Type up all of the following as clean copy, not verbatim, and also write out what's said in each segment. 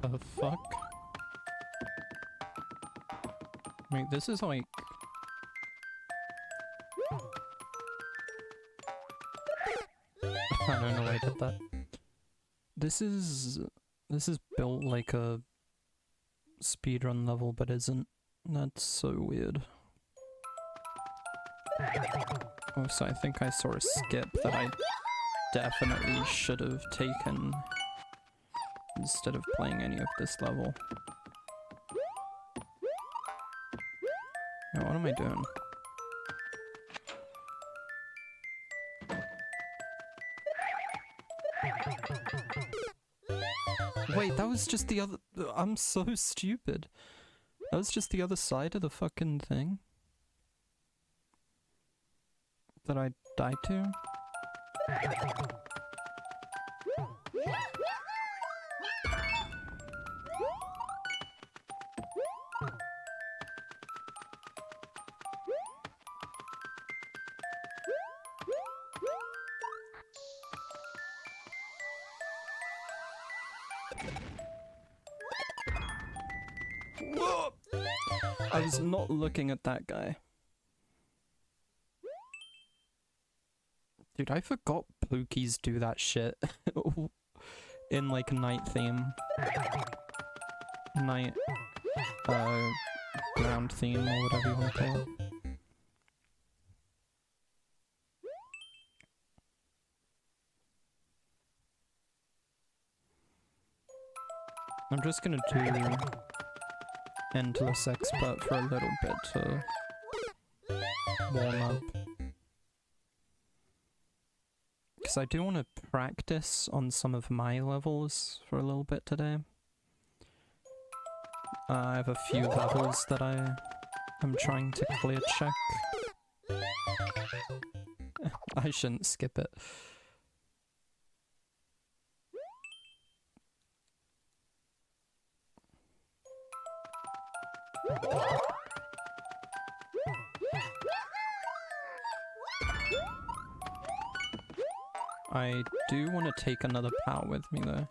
The fuck? Wait, this is like... I don't know why I did that. This is built like a speedrun level, but isn't. That's so weird. Also, I think I saw a skip that I definitely should have taken instead of playing any of this level. Now, what am I doing? Wait, that was just the other— I'm so stupid. That was just the other side of the fucking thing that I died to? I was not looking at that guy. Dude, I forgot Pokies do that shit in like night theme. Night, ground theme or whatever you want to call it. I'm just gonna do Endless Expert for a little bit to warm up. Because I do want to practice on some of my levels for a little bit today. I have a few levels that I'm trying to clear check. I shouldn't skip it. I do want to take another pal with me though.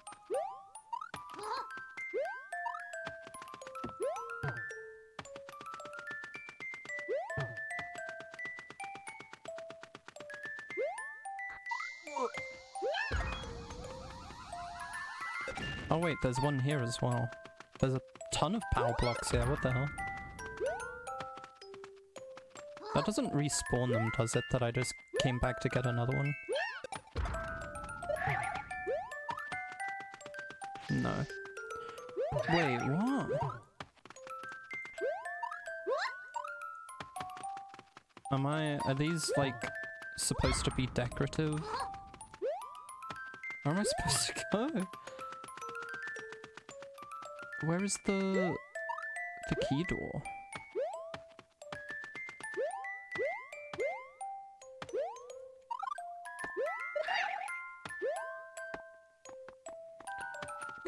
Oh wait, there's one here as well. There's a ton of power blocks here, what the hell? That doesn't respawn them, does it? That I just came back to get another one? No. Wait, what? Are these like supposed to be decorative? Where am I supposed to go? Where is the key door?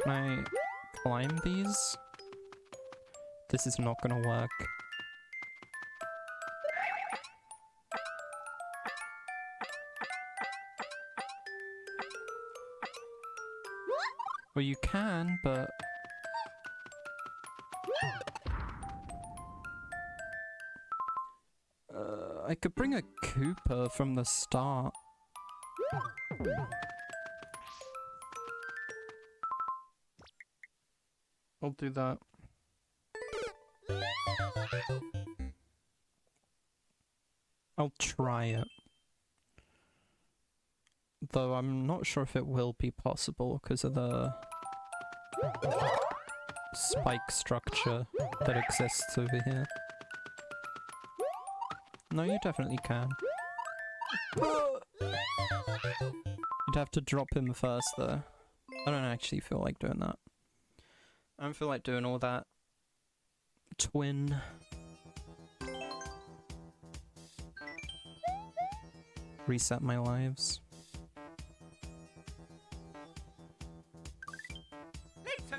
Can I climb these? This is not gonna work. Well, you can, but... I could bring a Koopa from the start. I'll do that. I'll try it. Though I'm not sure if it will be possible because of the spike structure that exists over here. No, you definitely can. You'd have to drop him first though. I don't actually feel like doing that. I don't feel like doing all that. Twin. Reset my lives.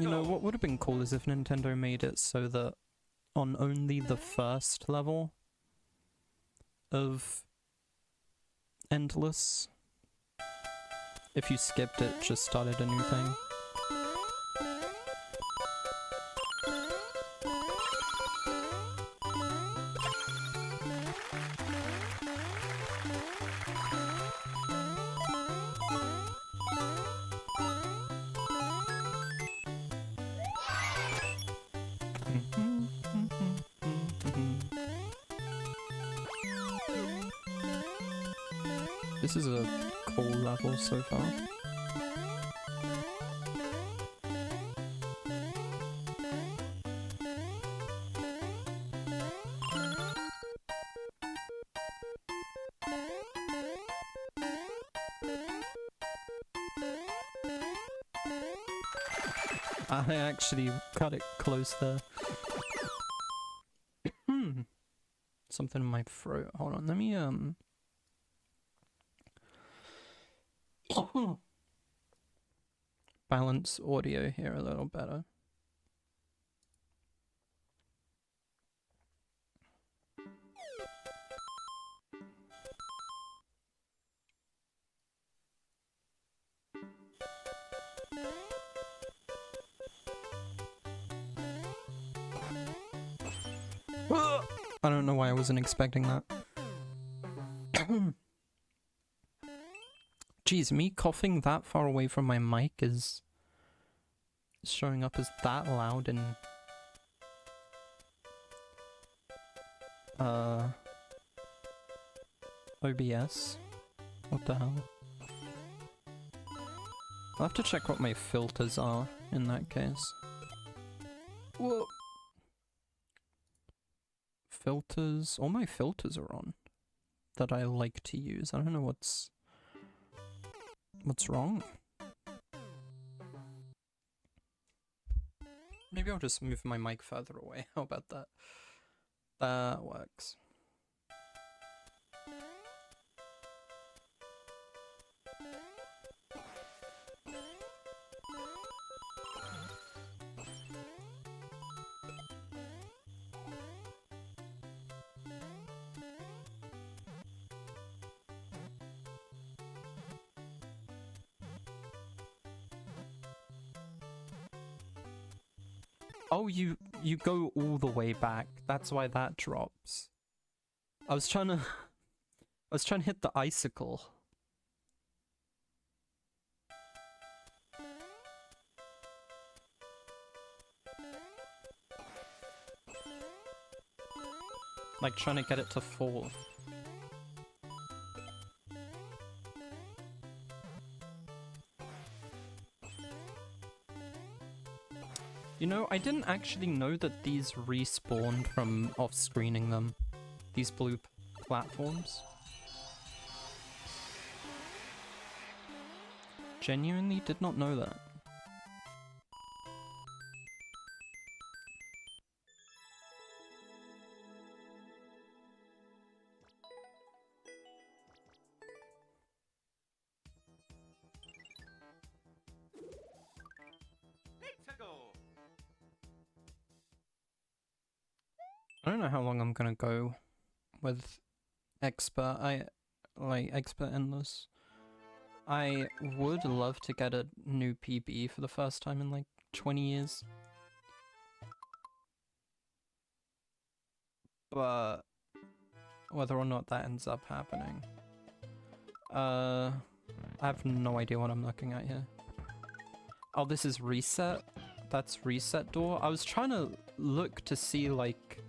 You know, what would have been cool is if Nintendo made it so that on only the first level of endless. If you skipped it, just started a new thing. This is a cool level so far. I actually cut it close there. Something in my throat. Hold on, let me balance audio here a little better. I don't know why I wasn't expecting that. Jeez, me coughing that far away from my mic is showing up as that loud in OBS. What the hell? I'll have to check what my filters are in that case. Whoa. Filters, all my filters are on that I like to use. I don't know what's wrong. Maybe I'll just move my mic further away. How about that? That works. Oh, you go all the way back. That's why that drops. I was trying to hit the icicle. Like trying to get it to fall. You know, I didn't actually know that these respawned from off-screening them. These blue platforms. Genuinely did not know that. I don't know how long I'm gonna go with expert. Expert endless. I would love to get a new PB for the first time in like 20 years. But whether or not that ends up happening. I have no idea what I'm looking at here. Oh, this is reset? That's reset door? I was trying to look to see like...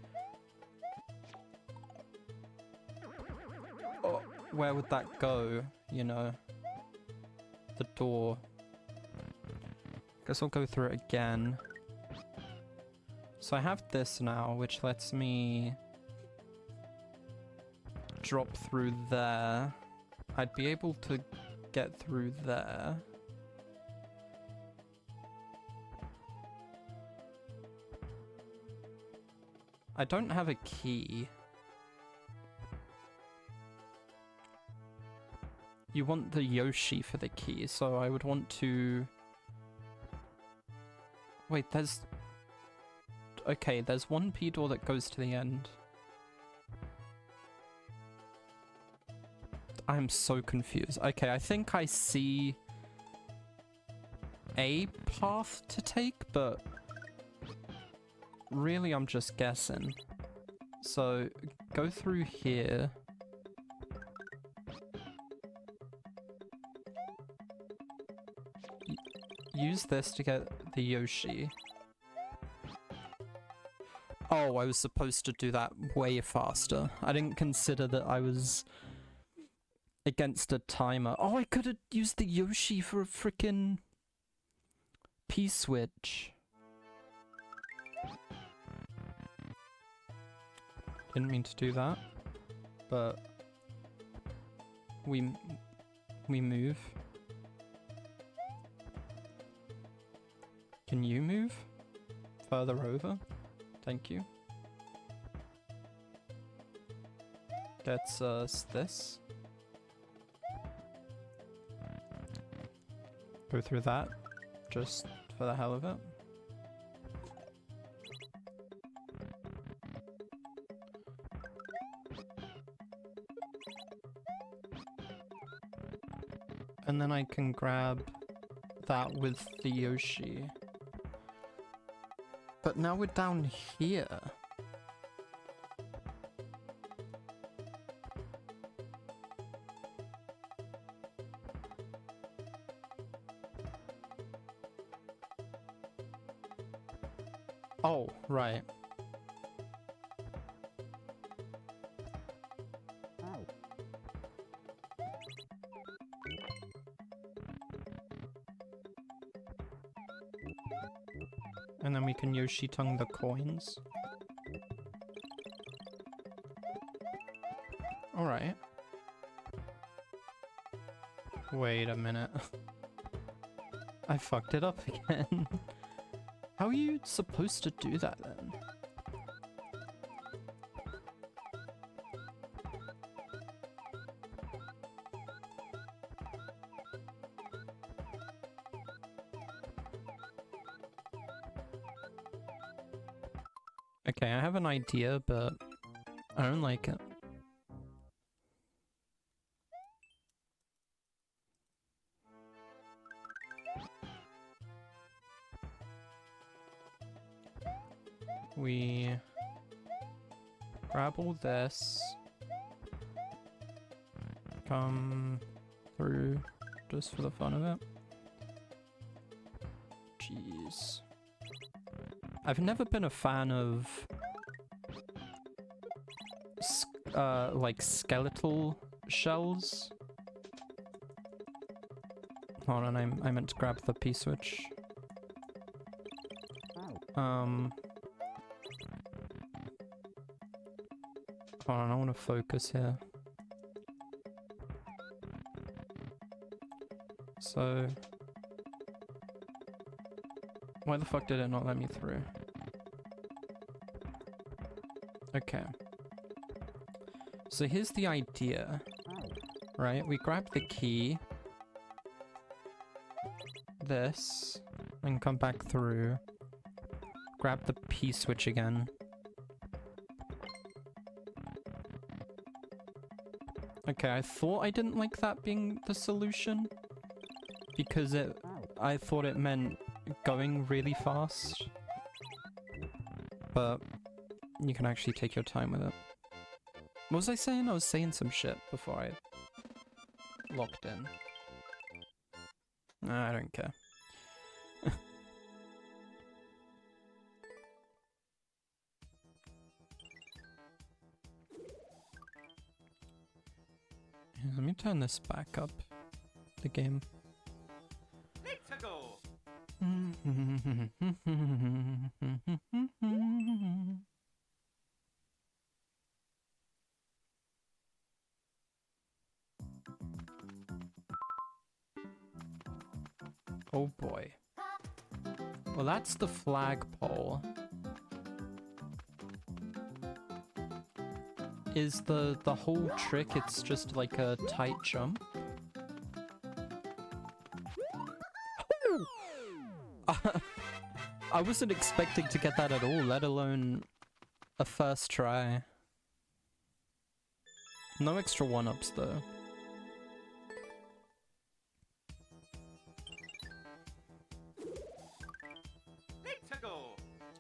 Oh, where would that go, you know? The door. Guess I'll go through it again. So I have this now, which lets me drop through there. I'd be able to get through there. I don't have a key. You want the Yoshi for the key, so I would want to... Wait, there's... Okay, there's one P door that goes to the end. I'm so confused. Okay, I think I see a path to take, but really I'm just guessing. So, go through here. Use this to get the Yoshi. Oh, I was supposed to do that way faster. I didn't consider that I was against a timer. Oh, I could have used the Yoshi for a frickin' P-switch. Didn't mean to do that, but we move. Can you move further over? Thank you. Gets us this. Go through that, just for the hell of it. And then I can grab that with the Yoshi. But now we're down here. Oh, right. And then we can Yoshi tongue the coins. Alright. Wait a minute. I fucked it up again. How are you supposed to do that then? Okay, I have an idea, but I don't like it. We grab all this, come through just for the fun of it. Jeez. I've never been a fan of like skeletal shells. Hold on, I meant to grab the P-switch. Hold on, I want to focus here. So... why the fuck did it not let me through? Okay. So here's the idea, right? We grab the key, this, and come back through. Grab the P-switch again. Okay, I thought I didn't like that being the solution, because I thought it meant going really fast, but you can actually take your time with it. What was I saying? I was saying some shit before I locked in. Nah, I don't care. Let me turn this back up, the game. Let's go. Oh boy. Well, that's the flagpole. Is the whole trick it's just like a tight jump? I wasn't expecting to get that at all, let alone a first try. No extra one-ups though.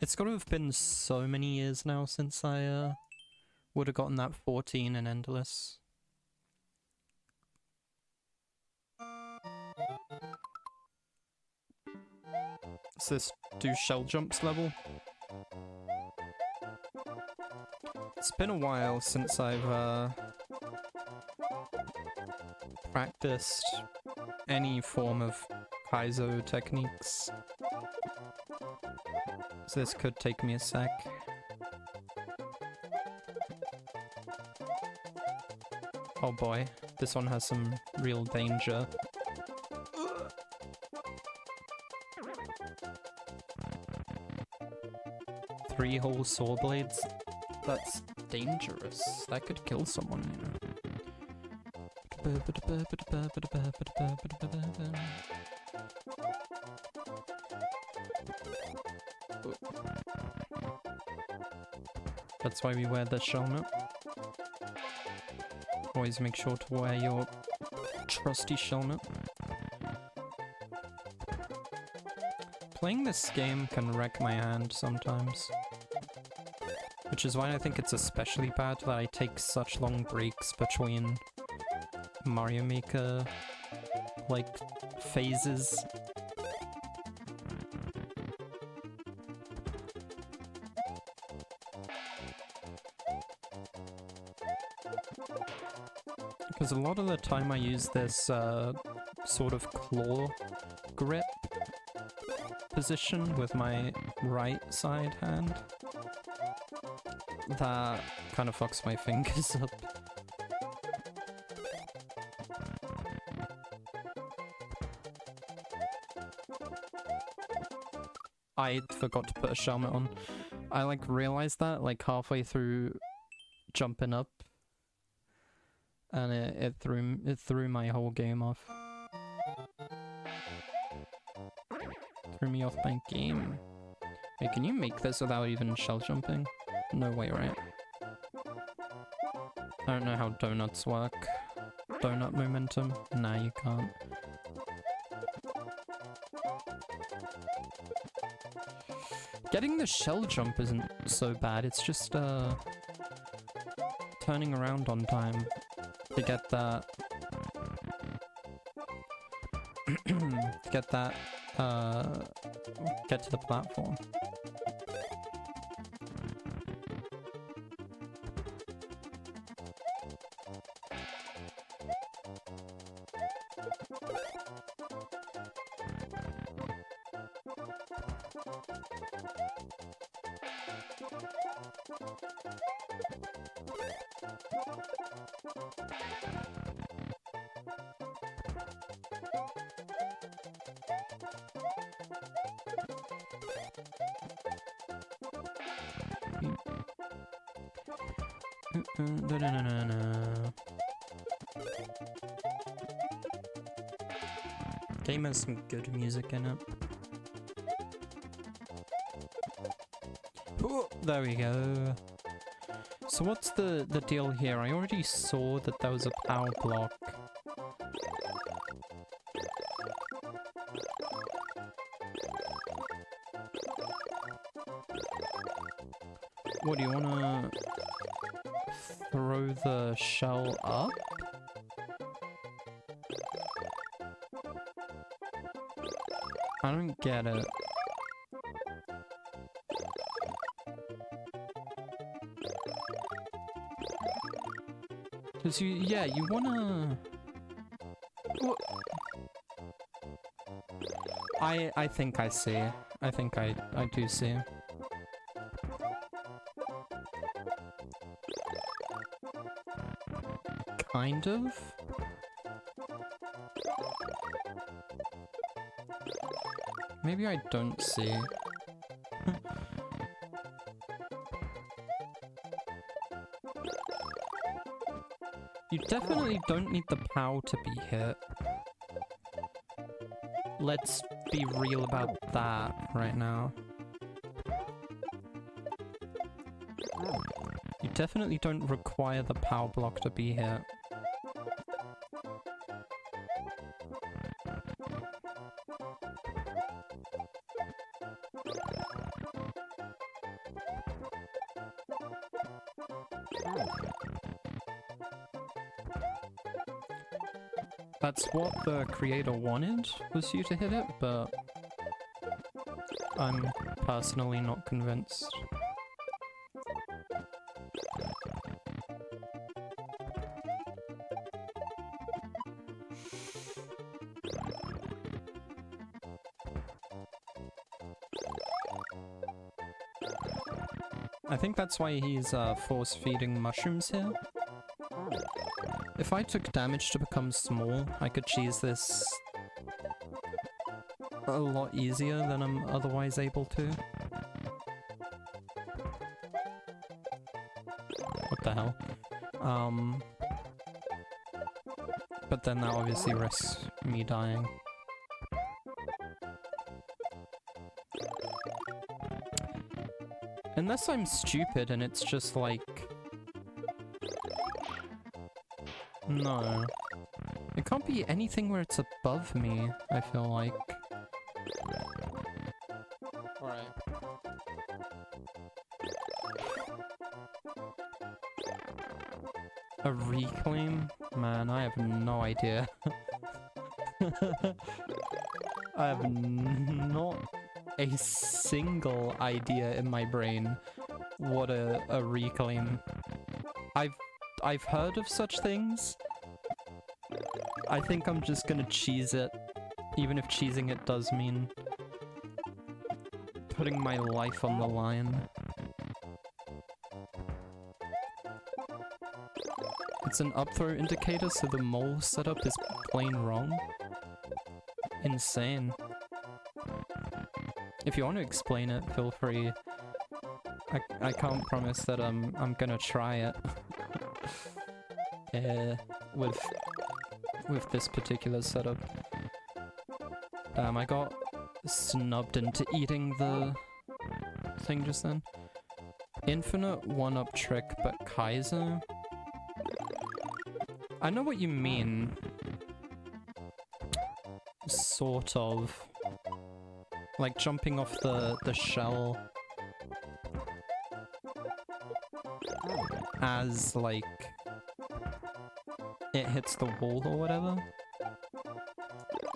It's gotta have been so many years now since I would have gotten that 14 in Endless. Is this do shell jumps level? It's been a while since I've practiced any form of Kaizo techniques. So this could take me a sec. Oh boy, this one has some real danger. Three whole saw blades? That's dangerous. That could kill someone, you know. That's why we wear the helmet. Always make sure to wear your trusty helmet. Playing this game can wreck my hand sometimes. Which is why I think it's especially bad that I take such long breaks between Mario Maker, like, phases. Because a lot of the time I use this sort of claw grip position with my right side hand. That kind of fucks my fingers up. I forgot to put a helmet on. I like realized that like halfway through jumping up, and it threw my whole game off. Threw me off my game. Hey, can you make this without even shell jumping? No way, right? I don't know how donuts work. Donut momentum? Nah, you can't. Getting the shell jump isn't so bad, it's just turning around on time to get that get to the platform. Game has some good music in it. Oh, there we go. So what's the deal here? I already saw that there was a power block. What, do you wanna throw the shell up? I don't get it. Cause you wanna... I think I see. I think I do see. Kind of? Maybe I don't see. You definitely don't need the POW to be hit. Let's be real about that right now. You definitely don't require the POW block to be hit. That's what the creator wanted, was you to hit it, but I'm personally not convinced. I think that's why he's force-feeding mushrooms here. If I took damage to become small, I could cheese this a lot easier than I'm otherwise able to. What the hell? But then that obviously risks me dying. Unless I'm stupid and it's just like... No. It can't be anything where it's above me, I feel like. Alright. A reclaim? Man, I have no idea. I have not a single idea in my brain what a reclaim. I've heard of such things. I think I'm just gonna cheese it, even if cheesing it does mean putting my life on the line. It's an up throw indicator, so the mole setup is plain wrong. Insane. If you want to explain it, feel free. I can't promise that I'm gonna try it. With this particular setup. I got snubbed into eating the thing just then. Infinite one-up trick, but Kaiser? I know what you mean. Sort of. Like jumping off the shell as, like, it hits the wall or whatever.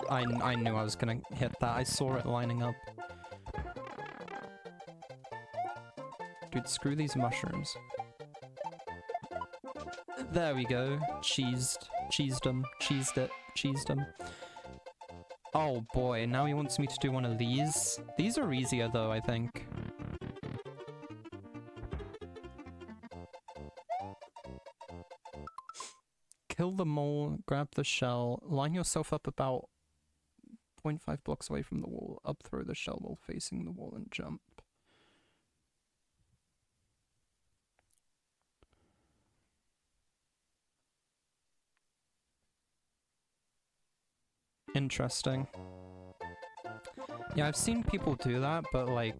I knew I was gonna hit that. I saw it lining up. Dude, screw these mushrooms. There we go. Cheesed them. Cheesed it. Cheesed them. Oh boy, now he wants me to do one of these. These are easier though, I think. Kill the mole, grab the shell, line yourself up about 0.5 blocks away from the wall, up throw the shell while facing the wall and jump. Interesting. Yeah, I've seen people do that, but like...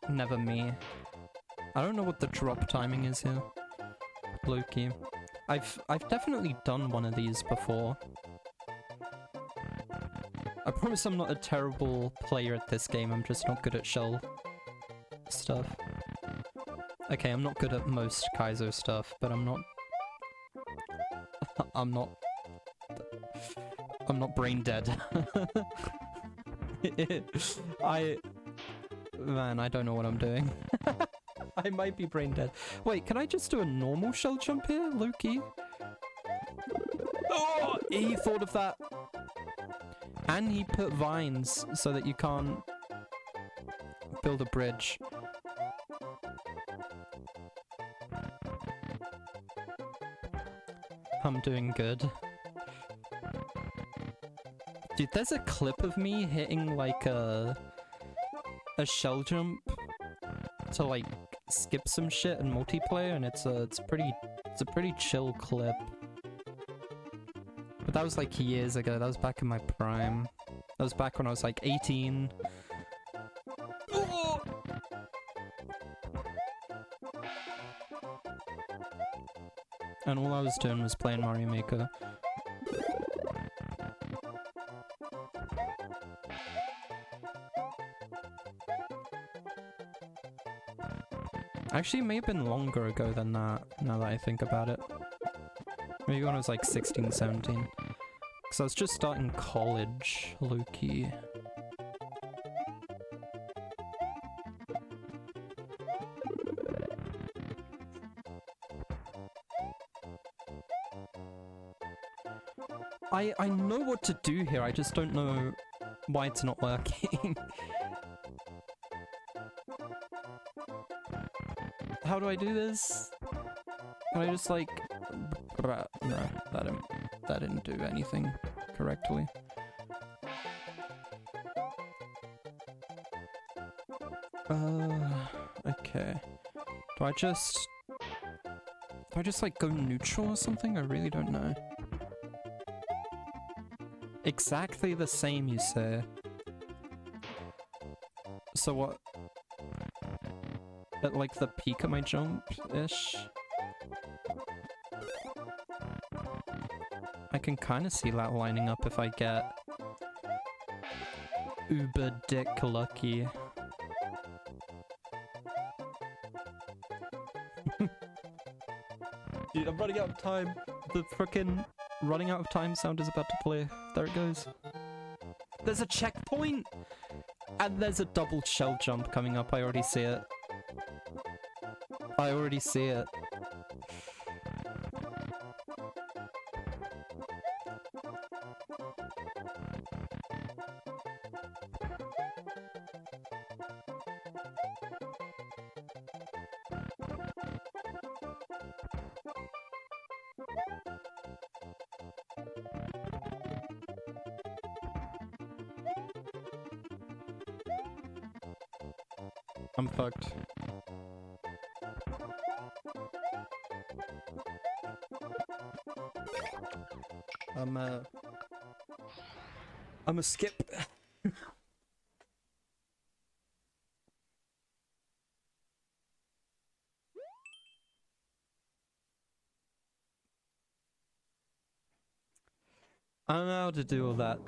never me. I don't know what the drop timing is here. Low-key. I've definitely done one of these before. I promise I'm not a terrible player at this game, I'm just not good at shell stuff. Okay, I'm not good at most Kaizo stuff, but I'm not brain dead. Man, I don't know what I'm doing. I might be brain dead. Wait, can I just do a normal shell jump here, Loki? Oh, he thought of that. And he put vines so that you can't build a bridge. I'm doing good. Dude, there's a clip of me hitting like a shell jump to like skip some shit in multiplayer, and it's a pretty chill clip. But that was like years ago. That was back in my prime. That was back when I was like 18. Oh! And all I was doing was playing Mario Maker. Actually, it may have been longer ago than that, now that I think about it. Maybe when I was like 16, 17. Because I was just starting college, low-key. I know what to do here, I just don't know why it's not working. How do I do this? Can I just like... No, that didn't do anything correctly. Okay. Do I just like go neutral or something? I really don't know. Exactly the same, you say? So what? At like the peak of my jump-ish? I can kind of see that lining up if I get uber dick lucky. Dude, I'm running out of time. The frickin' running out of time sound is about to play. There it goes. There's a checkpoint! And there's a double shell jump coming up. I already see it. I already see it. I'm fucked. I'm a skip. I don't know how to do all that.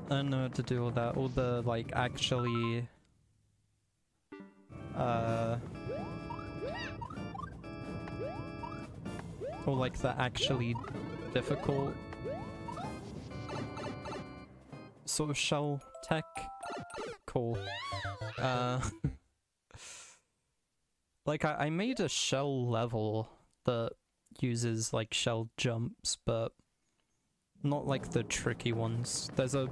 I don't know how to do all that. All the, like, actually... or like the actually difficult sort of shell tech. Cool. Like I made a shell level that uses like shell jumps, but not like the tricky ones. There's a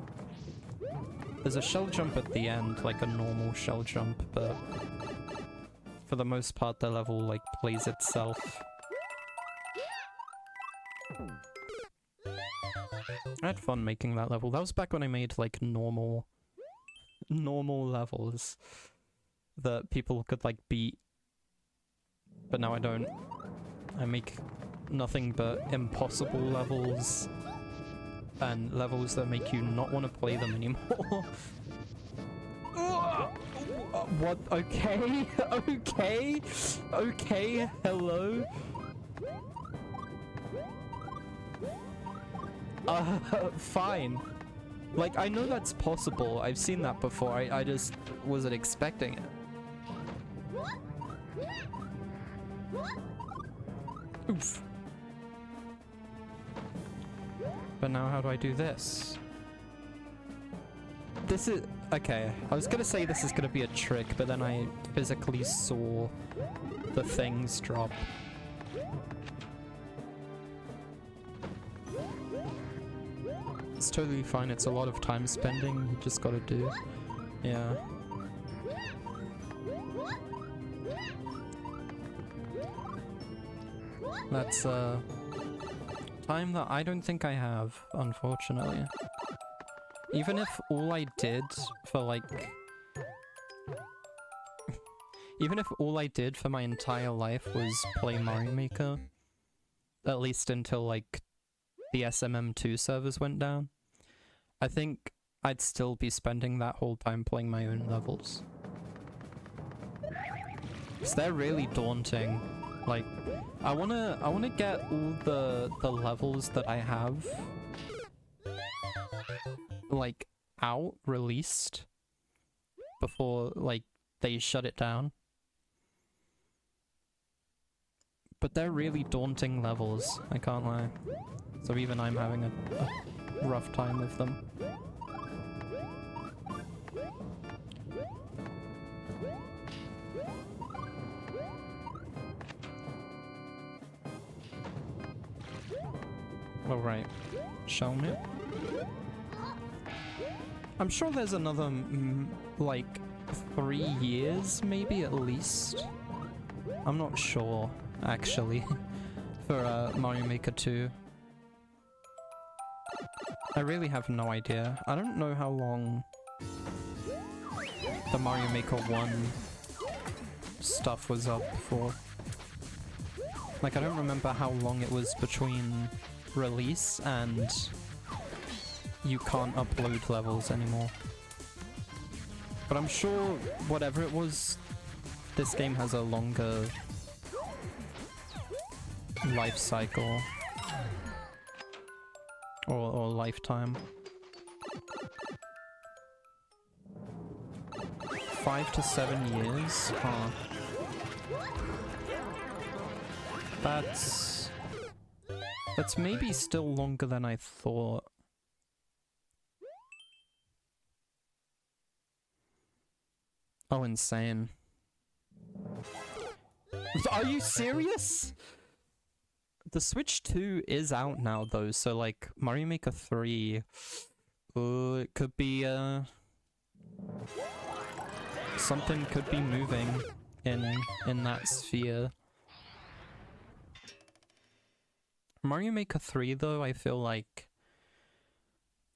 shell jump at the end, like a normal shell jump, but for the most part the level like plays itself. I had fun making that level. That was back when I made like normal levels that people could like beat, but now I don't. I make nothing but impossible levels and levels that make you not want to play them anymore. What? Okay. Okay. Okay. Hello. Fine. Like, I know that's possible. I've seen that before. I just wasn't expecting it. Oof. But now how do I do this? This is... okay, I was gonna say this is gonna be a trick, but then I physically saw the things drop. It's totally fine, it's a lot of time spending, you just gotta do. Yeah. That's time that I don't think I have, unfortunately. Even if all I did for like... even if all I did for my entire life was play Mario Maker, at least until like the SMM2 servers went down, I think I'd still be spending that whole time playing my own levels. 'Cause they're really daunting. Like, I wanna get all the levels that I have like released before like they shut it down. But they're really daunting levels, I can't lie. So even I'm having a rough time with them. Alright, show me. I'm sure there's another, like, 3 years, maybe, at least. I'm not sure, actually, for Mario Maker 2. I really have no idea. I don't know how long the Mario Maker 1 stuff was up for. Like, I don't remember how long it was between release and you can't upload levels anymore. But I'm sure whatever it was, this game has a longer life cycle or lifetime. 5 to 7 years? Huh. That's maybe still longer than I thought. Oh, insane. Are you serious? The Switch 2 is out now though, so like Mario Maker 3, it could be something could be moving in that sphere. Mario Maker 3 though, I feel like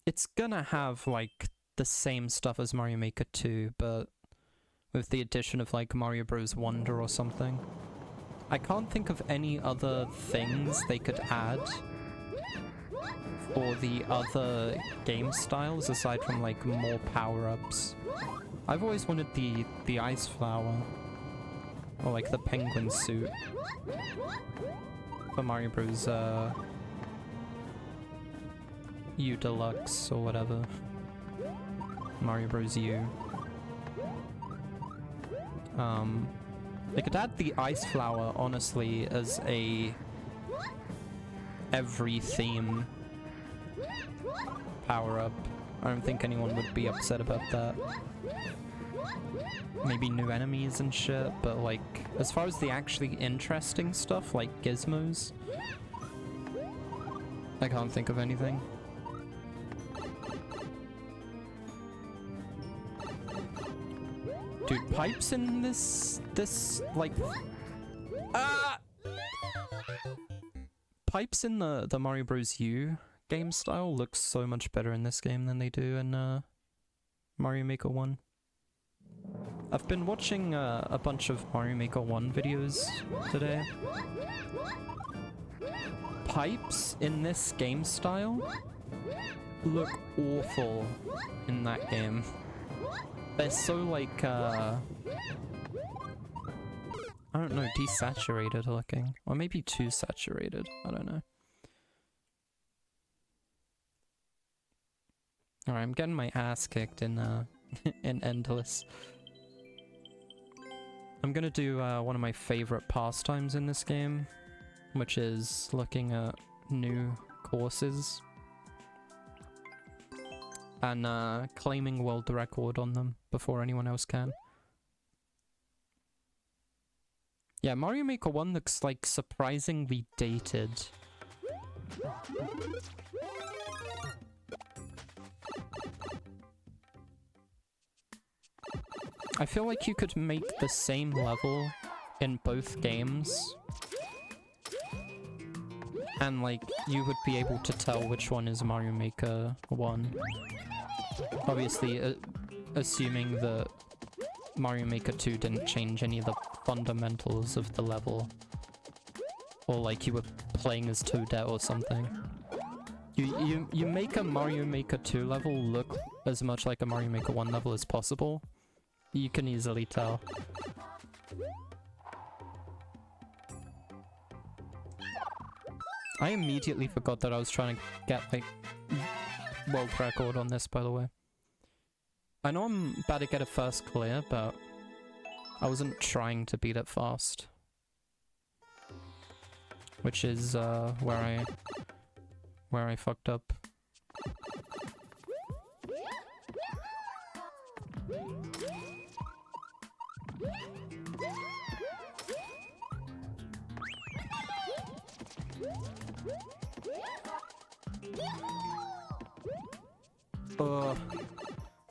it's gonna have like the same stuff as Mario Maker 2, but with the addition of like Mario Bros. Wonder or something. I can't think of any other things they could add for the other game styles aside from like more power-ups. I've always wanted the ice flower or like the penguin suit for Mario Bros. U Deluxe or whatever. Mario Bros. U. They could add the ice flower, honestly, as a every theme power-up. I don't think anyone would be upset about that. Maybe new enemies and shit, but like, as far as the actually interesting stuff, like gizmos, I can't think of anything. Dude, pipes in this like pipes in the Mario Bros. U game style look so much better in this game than they do in Mario Maker 1. I've been watching a bunch of Mario Maker 1 videos today. Pipes in this game style look awful in that game. They're so like, I don't know, desaturated looking. Or maybe too saturated, I don't know. Alright, I'm getting my ass kicked in in Endless. I'm gonna do one of my favorite pastimes in this game, which is looking at new courses and claiming world record on them before anyone else can. Yeah, Mario Maker 1 looks like surprisingly dated. I feel like you could make the same level in both games and like you would be able to tell which one is Mario Maker 1. Obviously, assuming that Mario Maker 2 didn't change any of the fundamentals of the level. Or like you were playing as Toadette or something. You make a Mario Maker 2 level look as much like a Mario Maker 1 level as possible. You can easily tell. I immediately forgot that I was trying to get like world record on this, by the way. I know I'm about to get a first clear, but I wasn't trying to beat it fast. which is where I fucked up.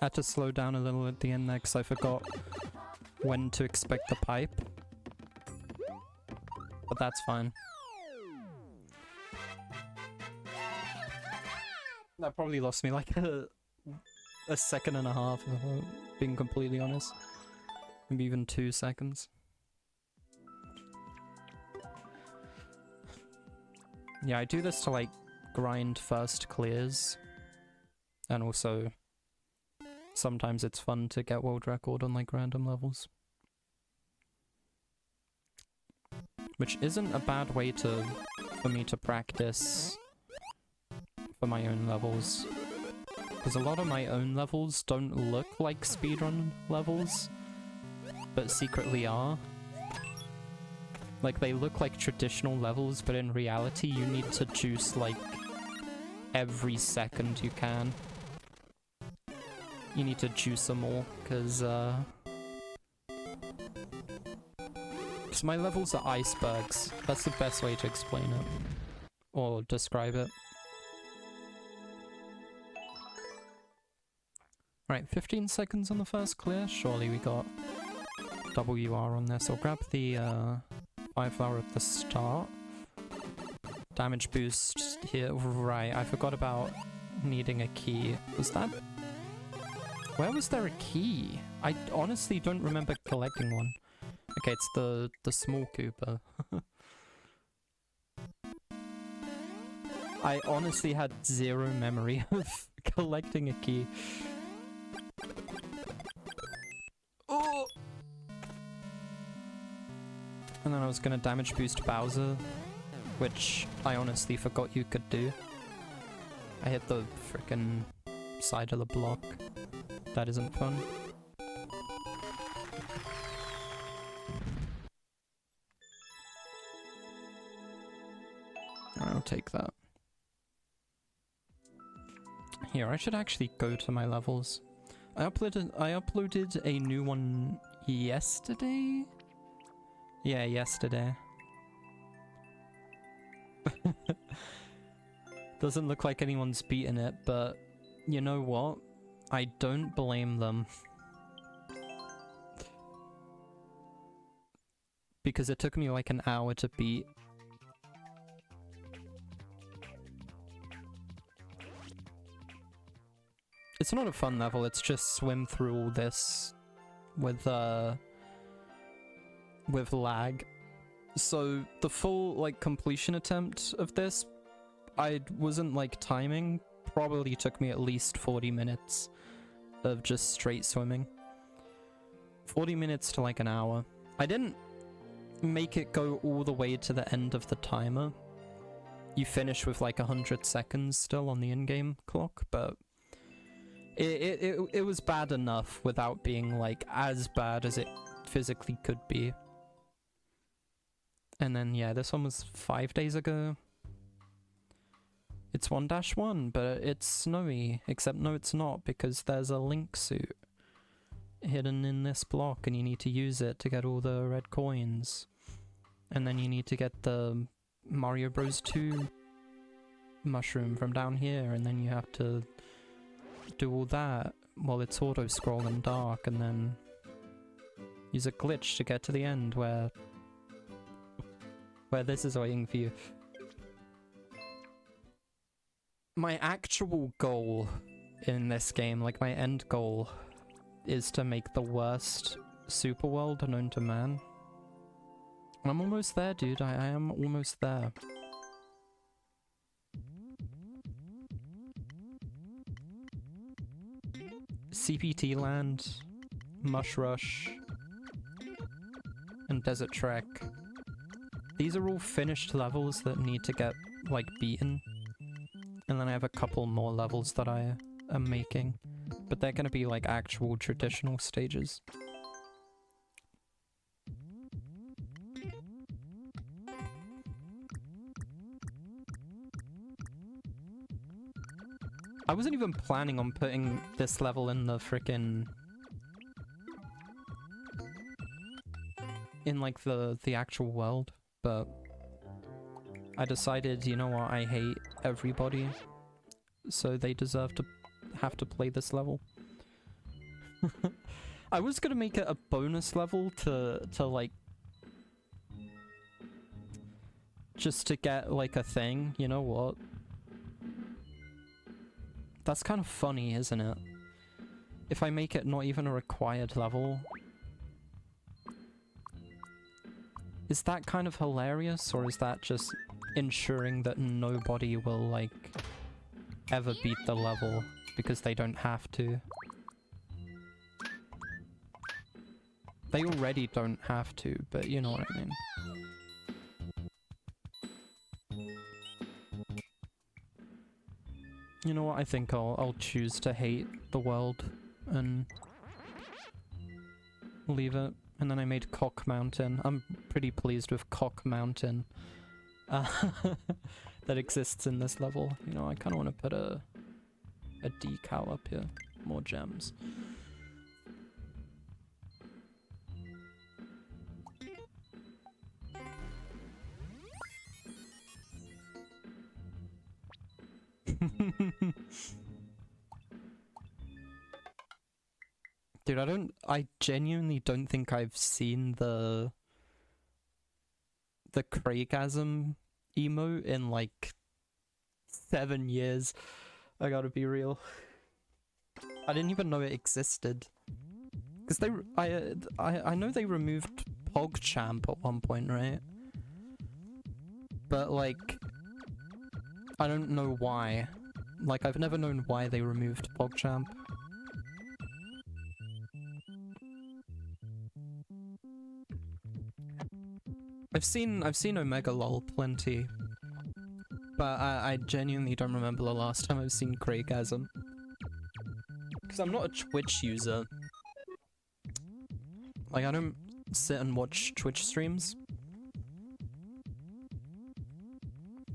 Had to slow down a little at the end there because I forgot when to expect the pipe. But that's fine. That probably lost me like a second and a half, if I'm being completely honest. Maybe even 2 seconds. Yeah, I do this to like grind first clears. And also, sometimes it's fun to get world record on like random levels. Which isn't a bad way for me to practice for my own levels. Because a lot of my own levels don't look like speedrun levels, but secretly are. Like, they look like traditional levels, but in reality you need to juice like every second you can. You need to juice them all, because my levels are icebergs. That's the best way to explain it. Or describe it. Right, 15 seconds on the first clear. Surely we got WR on this. I'll grab the 5-flower at the start. Damage boost here. Right, I forgot about needing a key. Was that... Where was there a key? I honestly don't remember collecting one. Okay, it's the small Koopa. I honestly had zero memory of collecting a key. Oh! And then I was gonna damage boost Bowser, which I honestly forgot you could do. I hit the frickin' side of the block. That isn't fun. I'll take that. Here, I should actually go to my levels. I uploaded a new one yesterday? Yeah, yesterday. Doesn't look like anyone's beaten it, but you know what? I don't blame them. Because it took me like an hour to beat. It's not a fun level, it's just swim through all this with lag. So the full like completion attempt of this, I wasn't like timing, probably took me at least 40 minutes of just straight swimming. 40 minutes to like an hour. I didn't make it go all the way to the end of the timer. You finish with like 100 seconds still on the in-game clock, but it was bad enough without being like as bad as it physically could be. And then yeah, this one was 5 days ago. It's 1-1, but it's snowy. Except no, it's not, because there's a Link suit hidden in this block, and you need to use it to get all the red coins. And then you need to get the Mario Bros. 2 mushroom from down here, and then you have to do all that while it's auto-scrolling dark, and then use a glitch to get to the end where this is waiting for you. My actual goal in this game, like my end goal, is to make the worst super world known to man. I'm almost there, dude. I am almost there. CPT Land, Mush Rush, and Desert Trek. These are all finished levels that need to get, like, beaten. And then I have a couple more levels that I am making. But they're gonna be, like, actual traditional stages. wasn't even planning on putting this level in the frickin'... in, like, the actual world, but... I decided, you know what, I hate everybody, so they deserve to have to play this level. I was gonna make it a bonus level to like... just to get, like, a thing, you know what? That's kind of funny, isn't it? If I make it not even a required level... Is that kind of hilarious, or is that just ensuring that nobody will, like, ever beat the level because they don't have to? They already don't have to, but you know what I mean. You know what, I think I'll choose to hate the world and leave it. And then I made Cock Mountain. I'm pretty pleased with Cock Mountain that exists in this level. You know, I kind of want to put a decal up here. More gems. Dude, I genuinely don't think I've seen the Craigasm emote in like 7 years. I gotta be real. I didn't even know it existed. Cause I know they removed PogChamp at one point, right? But like, I don't know why. Like, I've never known why they removed PogChamp. I've seen Omega LOL plenty, but I genuinely don't remember the last time I've seen Craigasm. Because I'm not a Twitch user. Like, I don't sit and watch Twitch streams.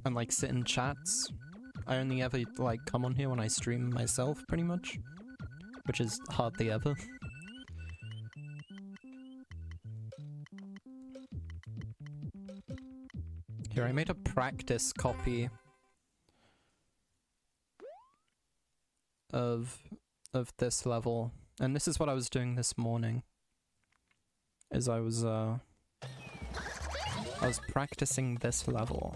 And like sit in chats. I only ever like come on here when I stream myself, pretty much. Which is hardly ever. Here, I made a practice copy of this level, and this is what I was doing this morning. Is I was practicing this level.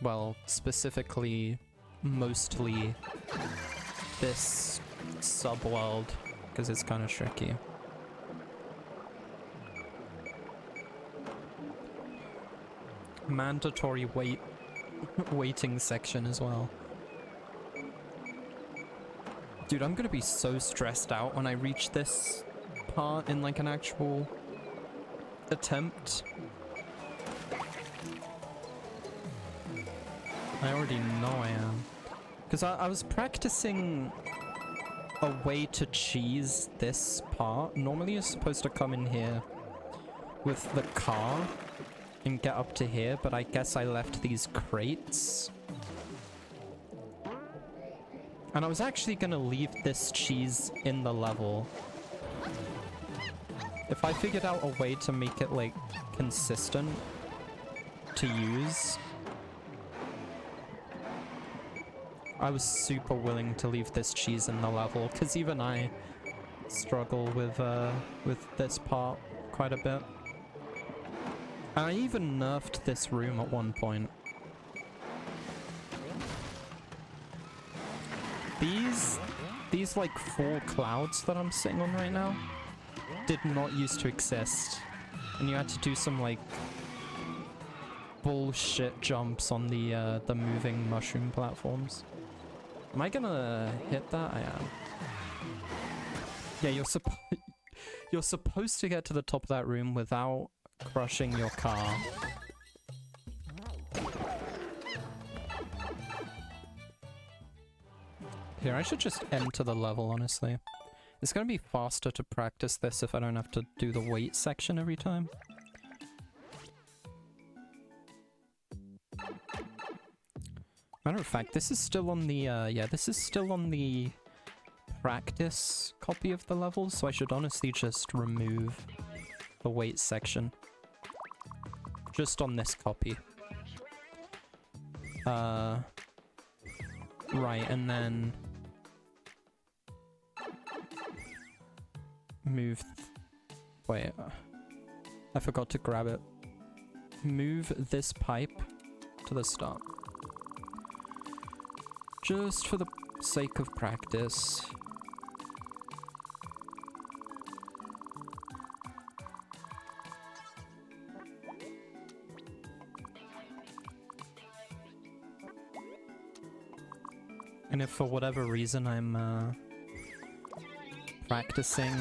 Well, specifically, mostly this subworld, because it's kind of tricky. Mandatory waiting section as well. Dude, I'm gonna be so stressed out when I reach this part in like an actual attempt. I already know I am. Because I was practicing a way to cheese this part. Normally you're supposed to come in here with the car and get up to here, but I guess I left these crates. And I was actually gonna leave this cheese in the level. If I figured out a way to make it, like, consistent to use, I was super willing to leave this cheese in the level, because even I struggle with this part quite a bit. I even nerfed this room at one point. These like 4 clouds that I'm sitting on right now did not used to exist. And you had to do some like bullshit jumps on the moving mushroom platforms. Am I gonna hit that? I am. Yeah, you're supposed to get to the top of that room without crushing your car. Here, I should just enter the level, honestly. It's gonna be faster to practice this if I don't have to do the wait section every time. Matter of fact, this is still on the, yeah, this is still on the practice copy of the levels, so I should honestly just remove the weight section. Just on this copy. Right, and then move. Wait, I forgot to grab it. Move this pipe to the start. Just for the sake of practice. And if for whatever reason I'm practicing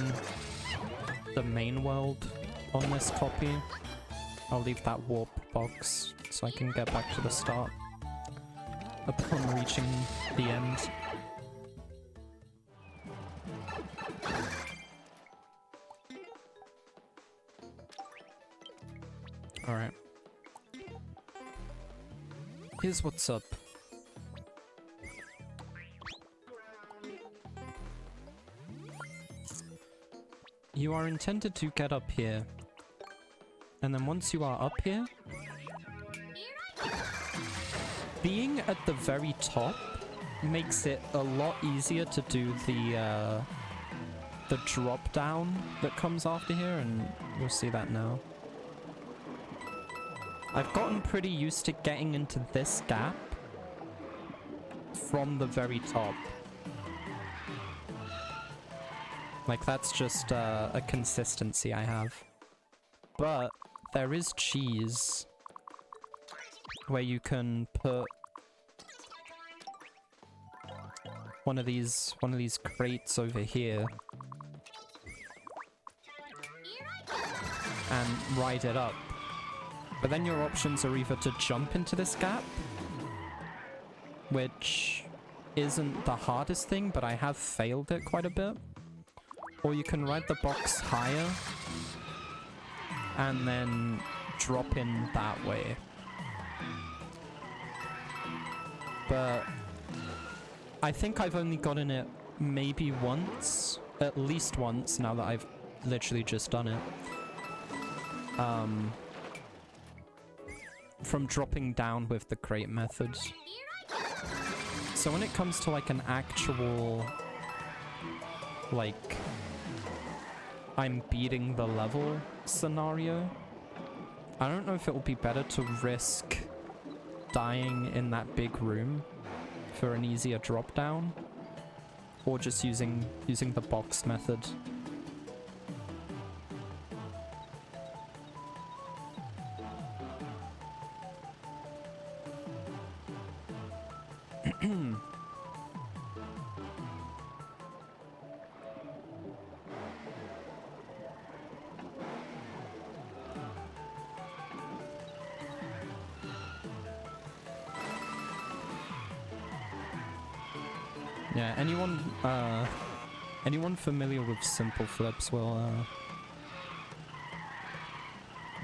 the main world on this copy, I'll leave that warp box so I can get back to the start upon reaching the end. Alright. Here's what's up. You are intended to get up here. And then once you are up here, being at the very top makes it a lot easier to do the drop down that comes after here, and you'll see that now. I've gotten pretty used to getting into this gap from the very top. Like, that's just a consistency I have. But there is cheese where you can put one of these crates over here and ride it up. But then your options are either to jump into this gap, which isn't the hardest thing, but I have failed it quite a bit. Or you can ride the box higher and then drop in that way. But I think I've only gotten it maybe once, at least once, now that I've literally just done it. From dropping down with the crate method. So when it comes to like an actual, like, I'm beating the level scenario, I don't know if it will be better to risk dying in that big room for an easier drop down, or just using the box method. Yeah, anyone familiar with simple flips will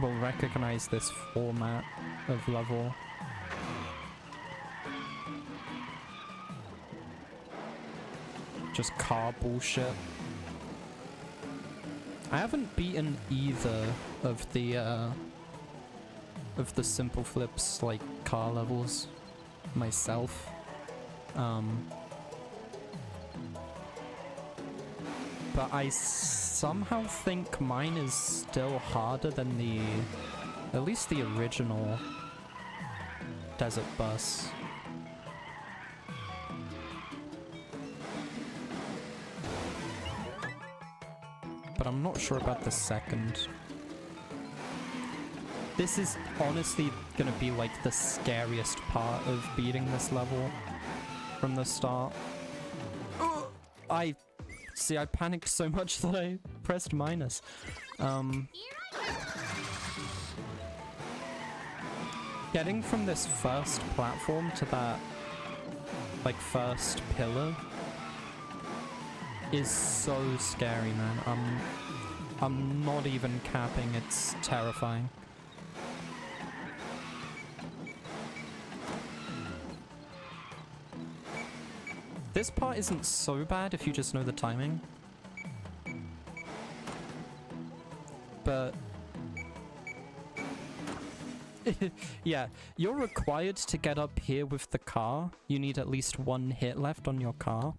recognize this format of level. Just car bullshit. I haven't beaten either of the simple flips, like, car levels myself. But I somehow think mine is still harder than at least the original Desert Bus. But I'm not sure about the second. This is honestly gonna be like the scariest part of beating this level from the start. See, I panicked so much that I pressed minus. Getting from this first platform to that, like, first pillar is so scary, man. I'm not even capping, it's terrifying. This part isn't so bad if you just know the timing. But... yeah, you're required to get up here with the car. You need at least one hit left on your car.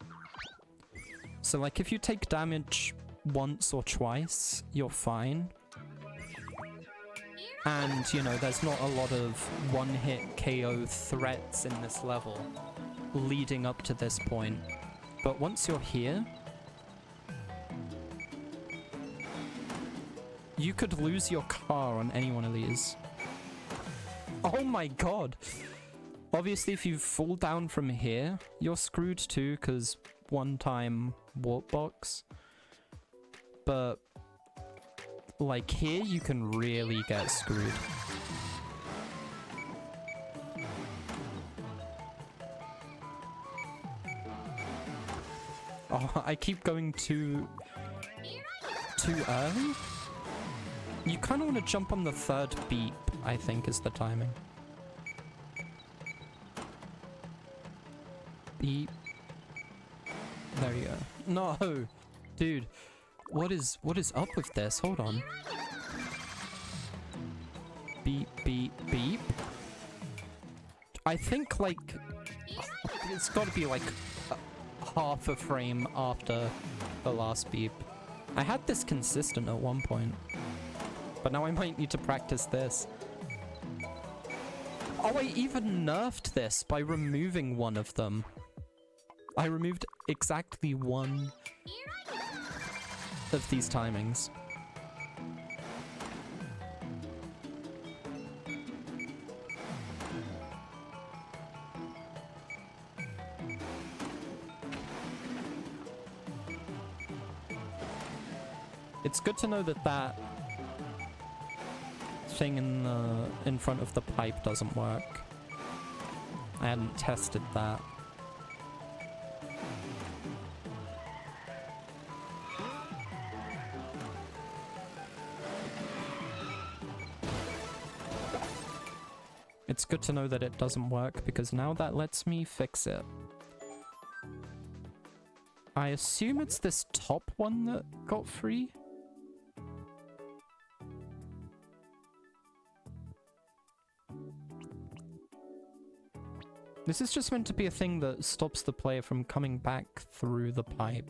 So, like, if you take damage once or twice, you're fine. And, you know, there's not a lot of one-hit KO threats in this level leading up to this point. But once you're here, you could lose your car on any one of these. Oh my god! Obviously, if you fall down from here, you're screwed too, because one-time warp box. But, like, here you can really get screwed. Oh, I keep going too early? You kind of want to jump on the third beep, I think, is the timing. Beep. There you go. No! Dude, what is up with this? Hold on. Beep, beep, beep. I think, like, it's got to be, like, half a frame after the last beep. I had this consistent at one point. But now I might need to practice this. Oh, I even nerfed this by removing one of them. I removed exactly one of these timings. It's good to know that that thing in front of the pipe doesn't work. I hadn't tested that. It's good to know that it doesn't work because now that lets me fix it. I assume it's this top one that got free? This is just meant to be a thing that stops the player from coming back through the pipe.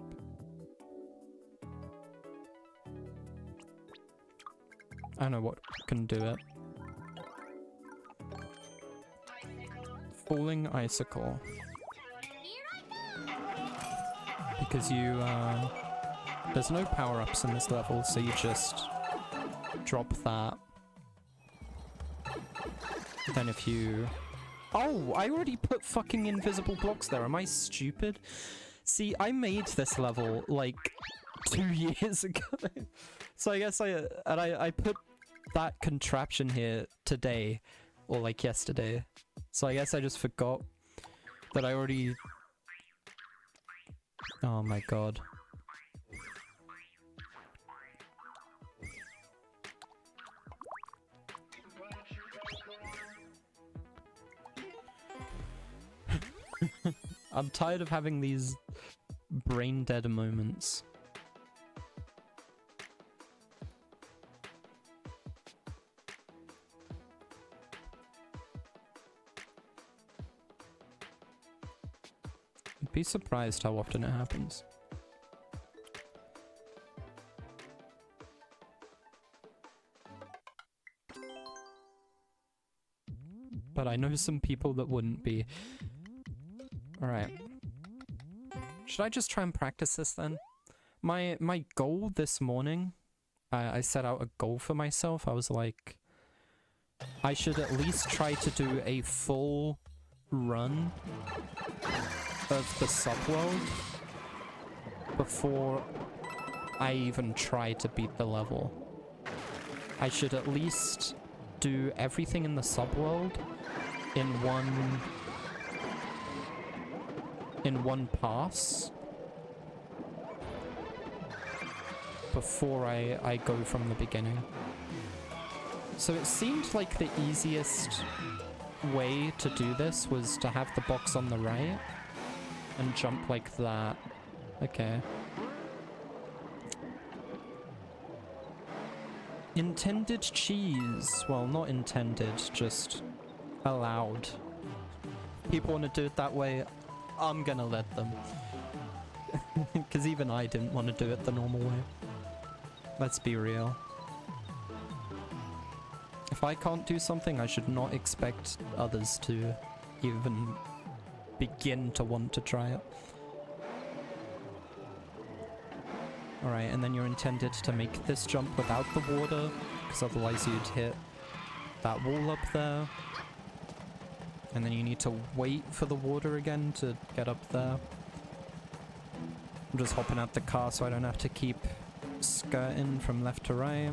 I don't know what can do it. Falling icicle. Because you, there's no power-ups in this level, so you just drop that. Then if you... Oh, I already put fucking invisible blocks there. Am I stupid? See, I made this level, like, 2 years ago. So I guess I put that contraption here today, or like yesterday. So I guess I just forgot that I already... Oh my god. I'm tired of having these brain dead moments. You'd be surprised how often it happens. But I know some people that wouldn't be. Alright. Should I just try and practice this then? My goal this morning, I set out a goal for myself. I was like, I should at least try to do a full run of the subworld before I even try to beat the level. I should at least do everything in the subworld in one pass before I go from the beginning. So it seemed like the easiest way to do this was to have the box on the right and jump like that. Okay. Intended cheese. Well, not intended, just allowed. People want to do it that way, I'm gonna let them. Because even I didn't want to do it the normal way. Let's be real. If I can't do something, I should not expect others to even begin to want to try it. Alright, and then you're intended to make this jump without the water, because otherwise you'd hit that wall up there. And then you need to wait for the water again to get up there. I'm just hopping out the car so I don't have to keep skirting from left to right.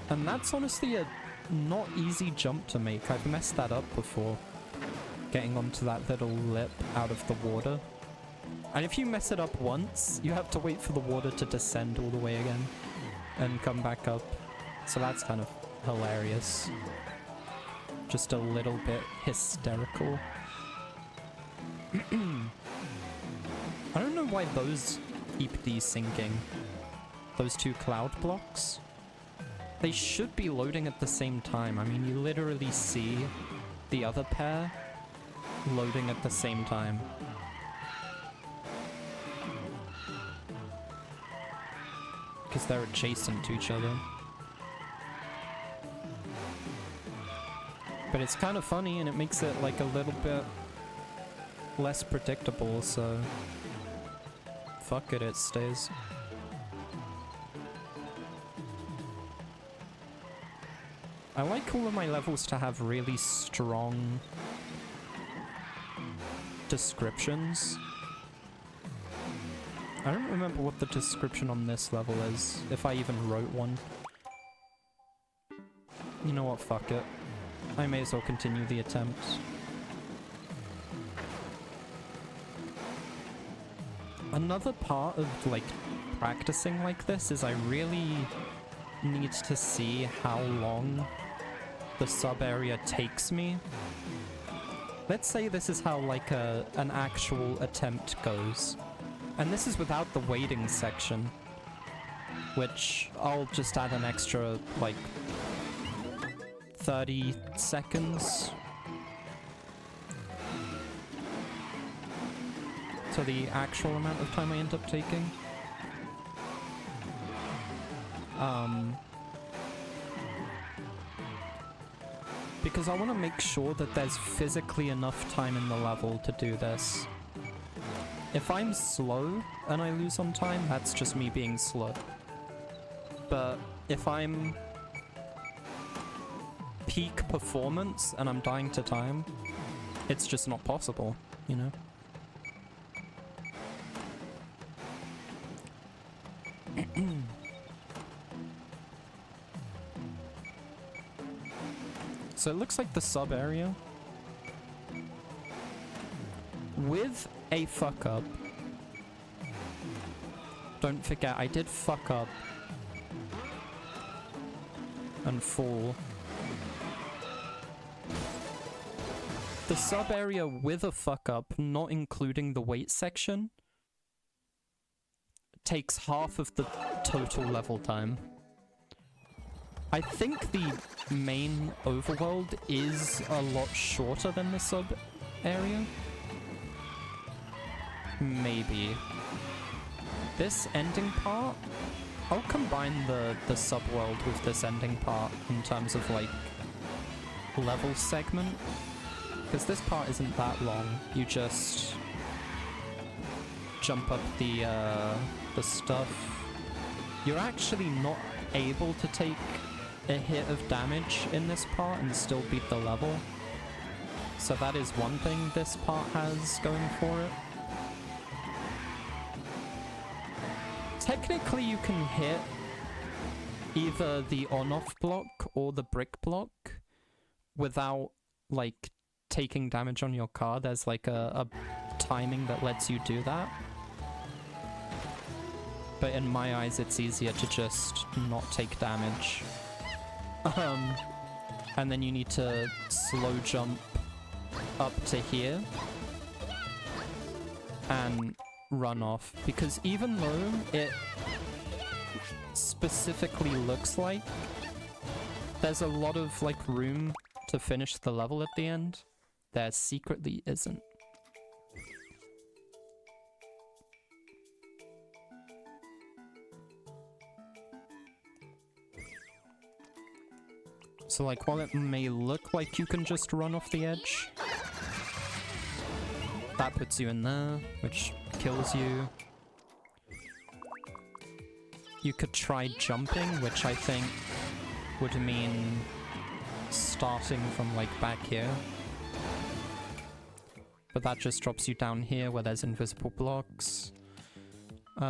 And that's honestly a not easy jump to make. I've messed that up before, getting onto that little lip out of the water. And if you mess it up once, you have to wait for the water to descend all the way again and come back up. So that's kind of hilarious. Just a little bit hysterical. I don't know why those keep desyncing. Those two cloud blocks. They should be loading at the same time. I mean, you literally see the other pair loading at the same time. Because they're adjacent to each other. But it's kind of funny and it makes it like a little bit less predictable, so fuck it, it stays. I like all of my levels to have really strong descriptions. I don't remember what the description on this level is, if I even wrote one. You know what, fuck it. I may as well continue the attempt. Another part of, like, practicing like this is I really need to see how long the sub-area takes me. Let's say this is how, like, an actual attempt goes. And this is without the waiting section, which I'll just add an extra, like, 30 seconds to the actual amount of time I end up taking. Because I want to make sure that there's physically enough time in the level to do this. If I'm slow and I lose on time, that's just me being slow. But if I'm peak performance and I'm dying to time, it's just not possible, you know? So it looks like the sub area with a fuck up. Don't forget, I did fuck up and fall. The sub area with a fuck up, not including the wait section, takes half of the total level time. I think the main overworld is a lot shorter than the sub area. Maybe. This ending part, I'll combine the subworld with this ending part in terms of, like, level segment. Because this part isn't that long. You just jump up the stuff. You're actually not able to take a hit of damage in this part and still beat the level. So that is one thing this part has going for it. Technically you can hit either the on-off block or the brick block without, like, taking damage on your car. There's like a timing that lets you do that. But in my eyes it's easier to just not take damage. And then you need to slow jump up to here and run off. Because even though it specifically looks like there's a lot of like room to finish the level at the end, there secretly isn't. So like, while it may look like you can just run off the edge, that puts you in there, which kills you. You could try jumping, which I think would mean starting from like back here. But that just drops you down here where there's invisible blocks,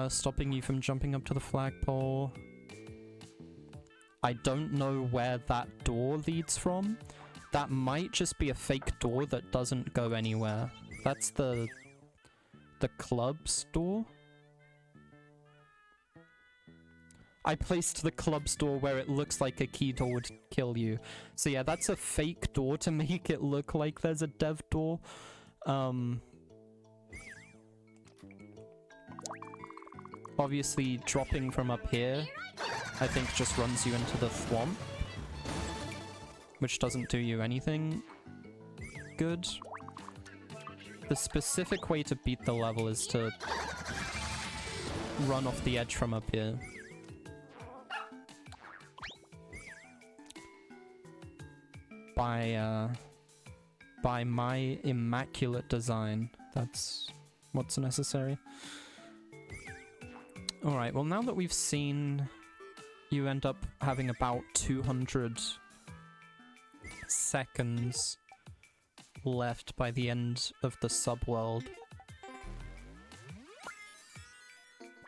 stopping you from jumping up to the flagpole. I don't know where that door leads from. That might just be a fake door that doesn't go anywhere. That's the club's door. I placed the club's door where it looks like a key door would kill you. So yeah, that's a fake door to make it look like there's a dev door. Obviously, dropping from up here, I think just runs you into the thwomp, which doesn't do you anything good. The specific way to beat the level is to run off the edge from up here. By my immaculate design, that's what's necessary. Alright, well now that we've seen you end up having about 200 seconds left by the end of the subworld,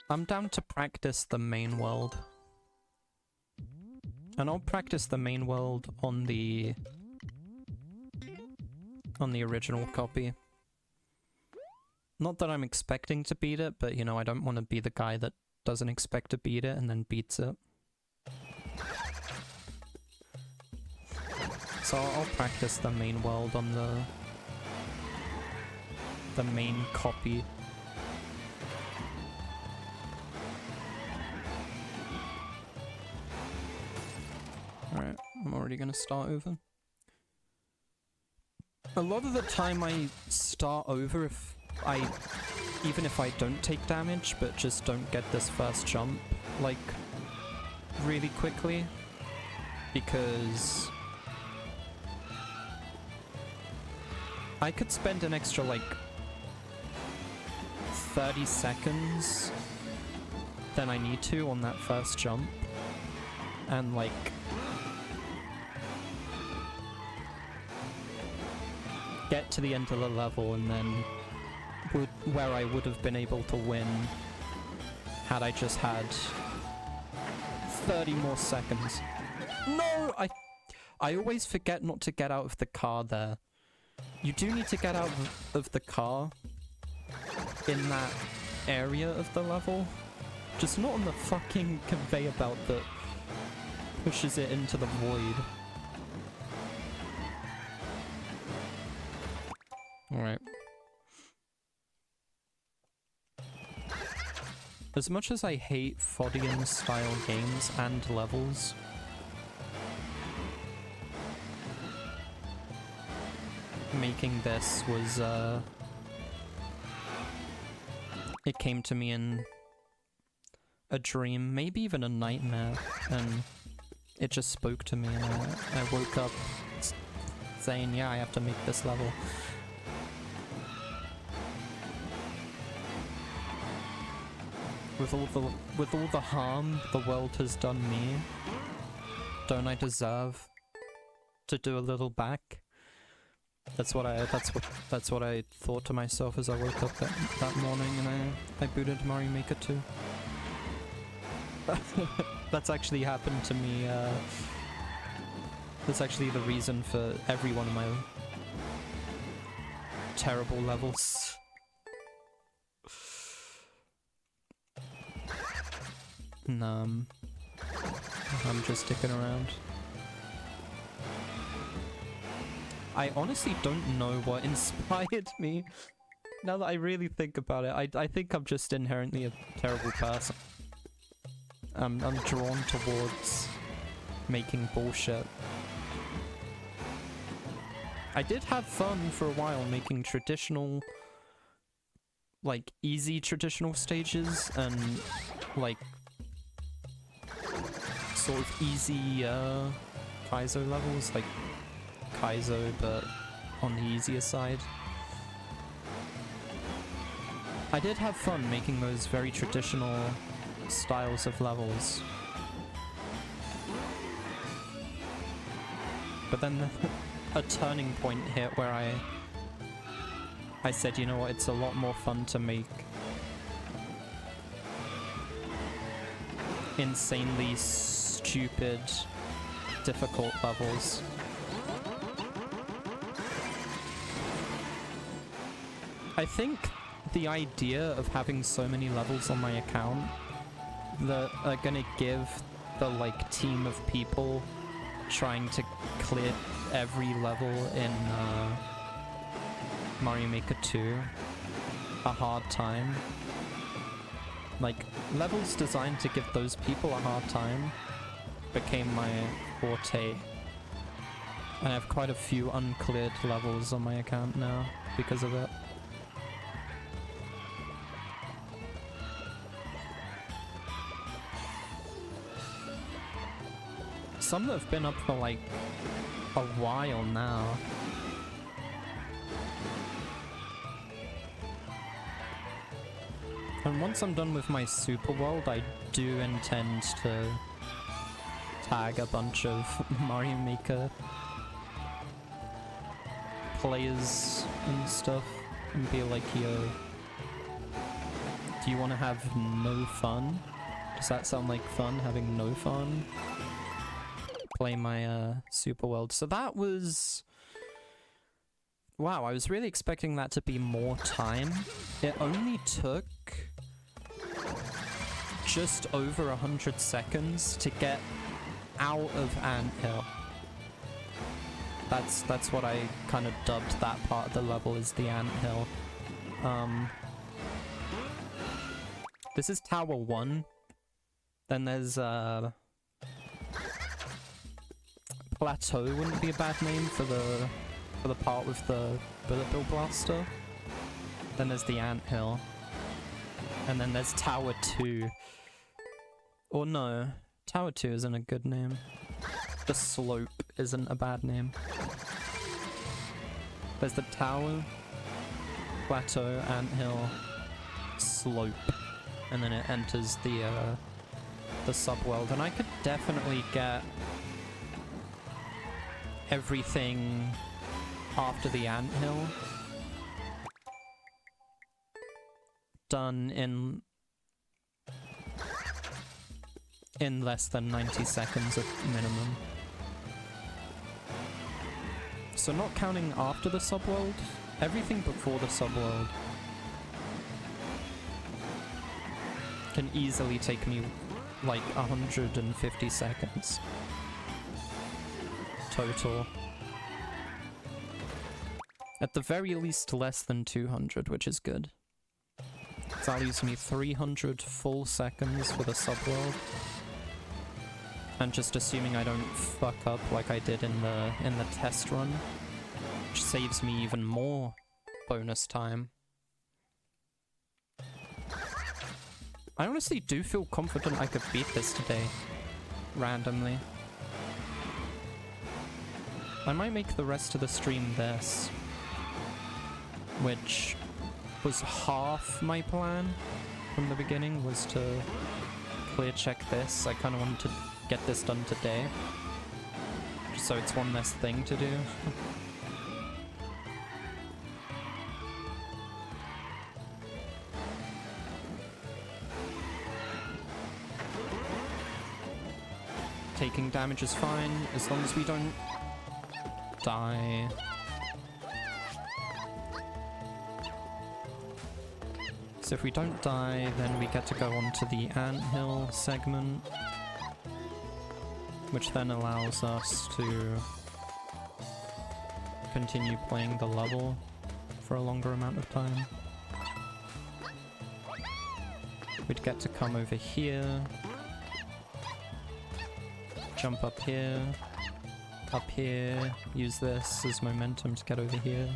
I'm down to practice the main world. And I'll practice the main world on the original copy. Not that I'm expecting to beat it, but you know, I don't want to be the guy that doesn't expect to beat it and then beats it. So I'll practice the main world on the main copy. Alright, I'm already gonna start over. A lot of the time I start over even if I don't take damage, but just don't get this first jump, like, really quickly. Because I could spend an extra, like, 30 seconds than I need to on that first jump. And, like, get to the end of the level and then where I would have been able to win had I just had 30 more seconds. No! I always forget not to get out of the car there. You do need to get out of the car in that area of the level. Just not on the fucking conveyor belt that pushes it into the void. Alright. As much as I hate Fodian style games and levels, making this was, it came to me in a dream, maybe even a nightmare, and it just spoke to me, and I woke up saying, yeah, I have to make this level. With all the harm the world has done me, don't I deserve to do a little back? That's what I thought to myself as I woke up that morning, and I booted Mario Maker 2. That's actually happened to me. That's actually the reason for every one of my terrible levels. I'm just sticking around. I honestly don't know what inspired me. Now that I really think about it, I think I'm just inherently a terrible person. I'm drawn towards making bullshit. I did have fun for a while making traditional, like, easy traditional stages and, like, sort of easy, Kaizo levels, like Kaizo, but on the easier side. I did have fun making those very traditional styles of levels. But then a turning point hit where I said, you know what, it's a lot more fun to make insanely stupid, difficult levels. I think the idea of having so many levels on my account that are gonna give the, like, team of people trying to clear every level in Mario Maker 2 a hard time. Like, levels designed to give those people a hard time became my forte. And I have quite a few uncleared levels on my account now because of it. Some that have been up for, like, a while now. And once I'm done with my Super World, I do intend to tag a bunch of Mario Maker players and stuff and be like, yo, do you want to have no fun? Does that sound like fun, having no fun? Play my Super World. So that was... Wow, I was really expecting that to be more time. It only took just over 100 seconds to get out of Anthill. That's what I kind of dubbed that part of the level, is the Anthill. This is Tower 1. Then there's Plateau wouldn't be a bad name for the part with the Bullet Bill Blaster. Then there's the Anthill. And then there's Tower 2. Or no, Tower 2 isn't a good name. The Slope isn't a bad name. There's the Tower, Plateau, Anthill, Slope. And then it enters the subworld. And I could definitely get everything after the Anthill done in less than 90 seconds at minimum. So not counting after the subworld, everything before the subworld can easily take me like 150 seconds total. At the very least less than 200, which is good. So that leaves me 300 full seconds for the subworld. And just assuming I don't fuck up like I did in the test run, which saves me even more bonus time. I honestly do feel confident I could beat this today, randomly. I might make the rest of the stream this, which was half my plan from the beginning, was to clear check this. I kind of wanted to get this done today, just so it's one less thing to do. Taking damage is fine, as long as we don't die. So if we don't die, then we get to go on to the Anthill segment, which then allows us to continue playing the level for a longer amount of time. We'd get to come over here, jump up here, use this as momentum to get over here.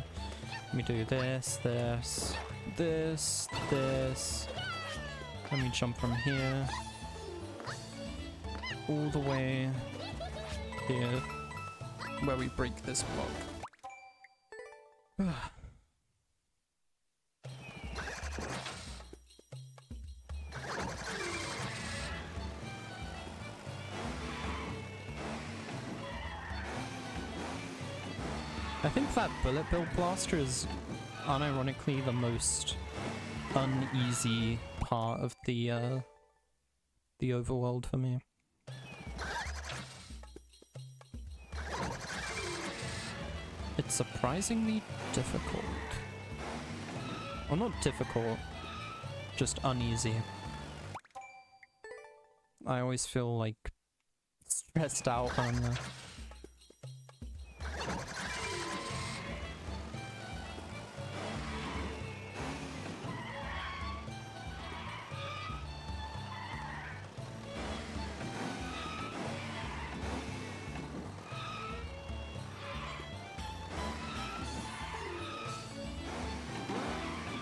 We do this, this, this, this. Then we jump from here all the way here, where we break this block. I think that bullet bill blaster is unironically the most uneasy part of the overworld for me. It's surprisingly difficult. Or not difficult, just uneasy. I always feel like stressed out when I'm there.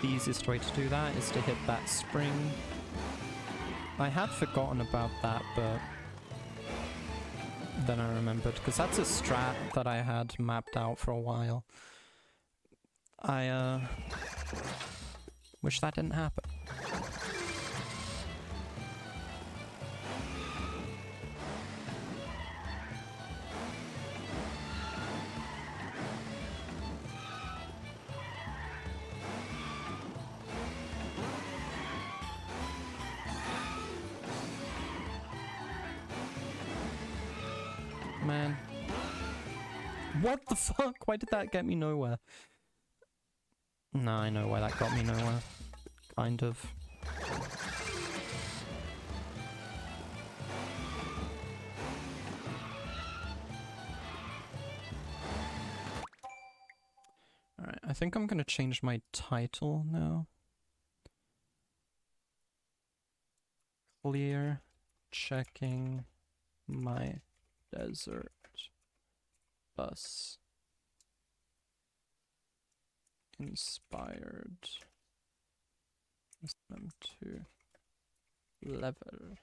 The easiest way to do that is to hit that spring. I had forgotten about that, but then I remembered, because that's a strat that I had mapped out for a while. I wish that didn't happen. Man. What the fuck? Why did that get me nowhere? No, I know why that got me nowhere. Kind of. Alright, I think I'm gonna change my title now. Clear checking my desert bus inspired system to level.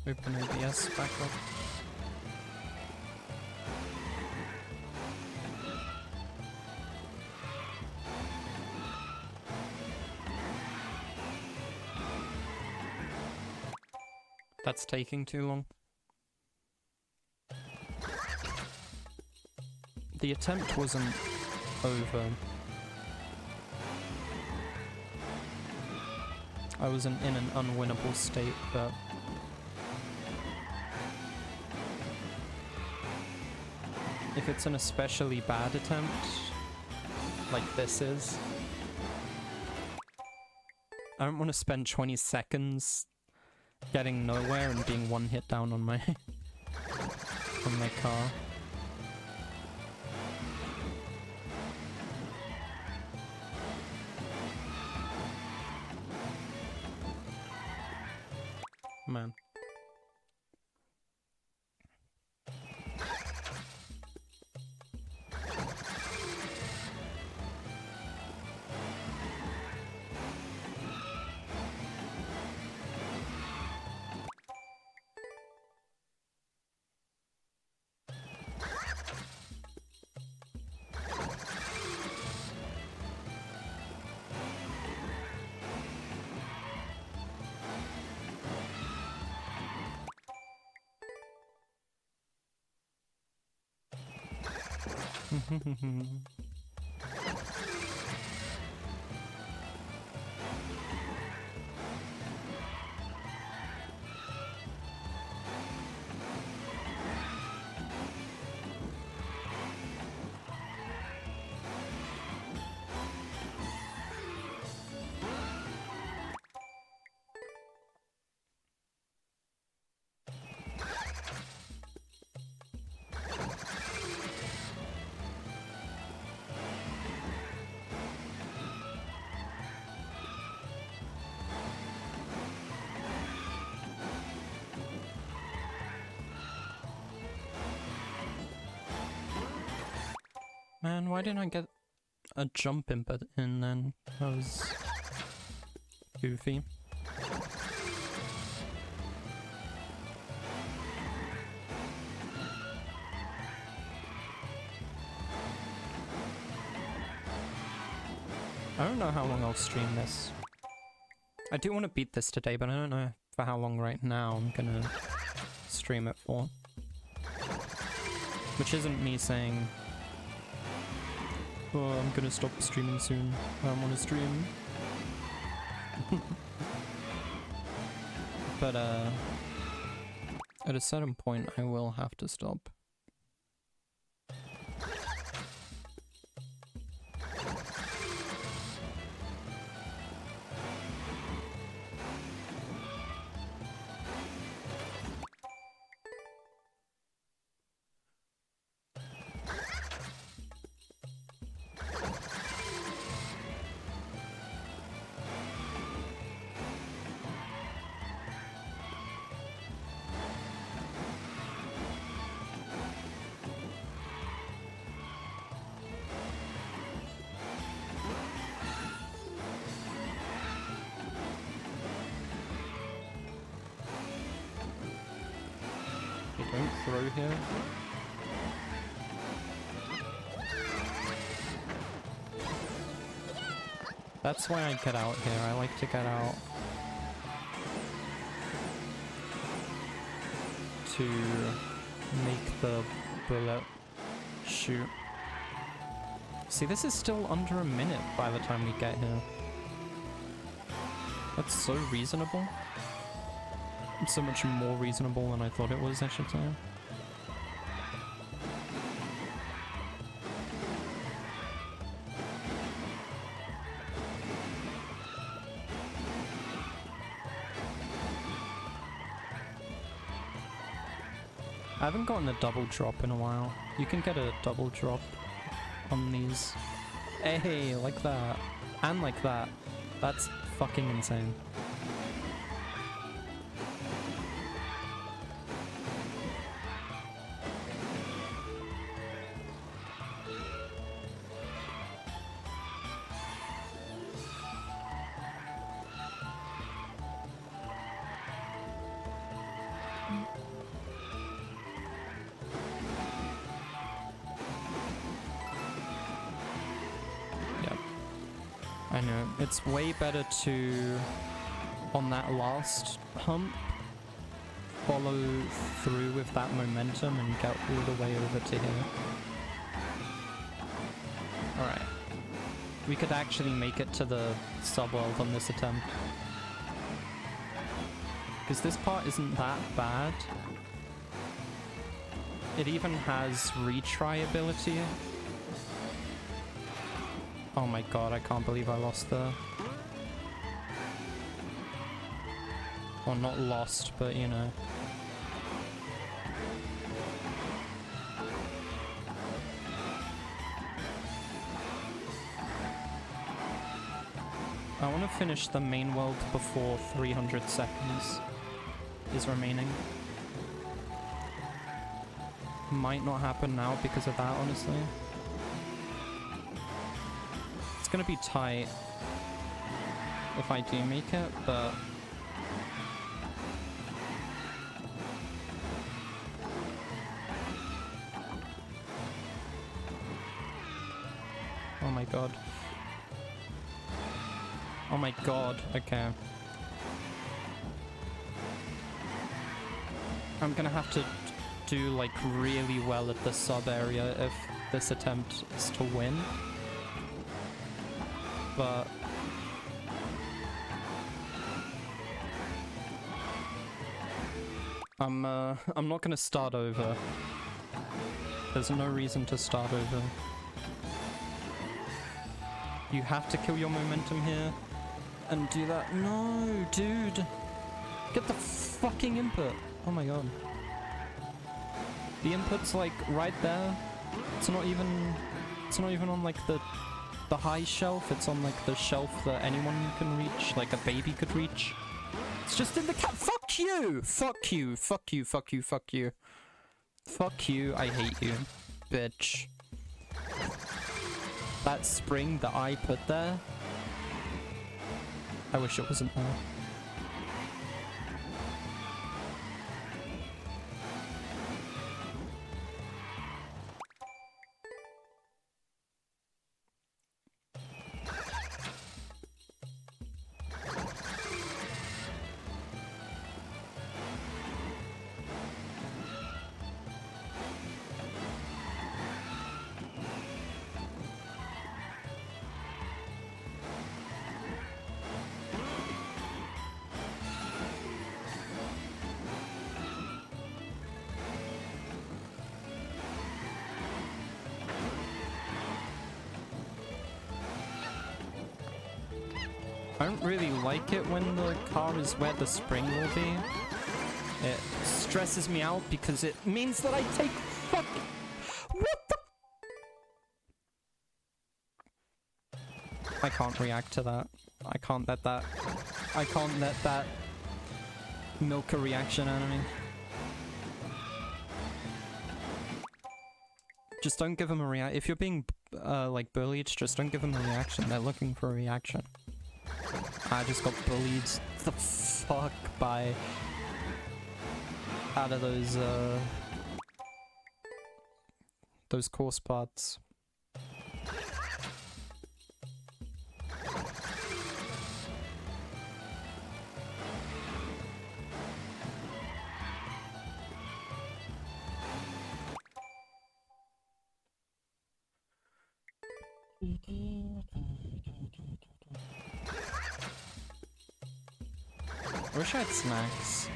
Open OBS back up. That's taking too long. The attempt wasn't over. I was in an unwinnable state, but if it's an especially bad attempt, like this is, I don't want to spend 20 seconds getting nowhere and being one hit down on my on my car. Man. Man, why didn't I get a jump input in then? That was goofy. I don't know how long I'll stream this. I do want to beat this today, but I don't know for how long right now I'm gonna stream it for. Which isn't me saying, oh, I'm gonna stop streaming soon. I don't want to stream. But at a certain point I will have to stop. Don't throw here. That's why I get out here. I like to get out to make the bullet shoot. See, this is still under a minute by the time we get here. That's so reasonable. So much more reasonable than I thought it was, I should say. I haven't gotten a double drop in a while. You can get a double drop on these. Hey, like that. And like that. That's fucking insane. I know, it's way better to, on that last hump, follow through with that momentum and get all the way over to here. Alright. We could actually make it to the subworld on this attempt. Because this part isn't that bad. It even has retry ability. Oh my god, I can't believe I lost there. Well, not lost, but you know. I want to finish the main world before 300 seconds is remaining. Might not happen now because of that, honestly. It's gonna be tight if I do make it, but oh my god. Oh my god, okay. I'm gonna have to do like really well at the sub area if this attempt is to win. But I'm not gonna start over. There's no reason to start over. You have to kill your momentum here and do that. No, dude. Get the fucking input. Oh my god. The input's like right there. It's not even on like the high shelf. It's on like the shelf that anyone can reach, like a baby could reach. It's just in the fuck you! Fuck you, fuck you, fuck you, fuck you. Fuck you, I hate you. Bitch. that spring that I put there. I wish it wasn't there. I don't really like it when the car is where the spring will be. It stresses me out because it means that I take fuck. What the? I can't react to that. I can't let that milk a reaction out of me. Just don't give them a react. If you're being like bullied, just don't give them a reaction. They're looking for a reaction. I just got bullied the fuck by out of those course parts. I wish I had snacks.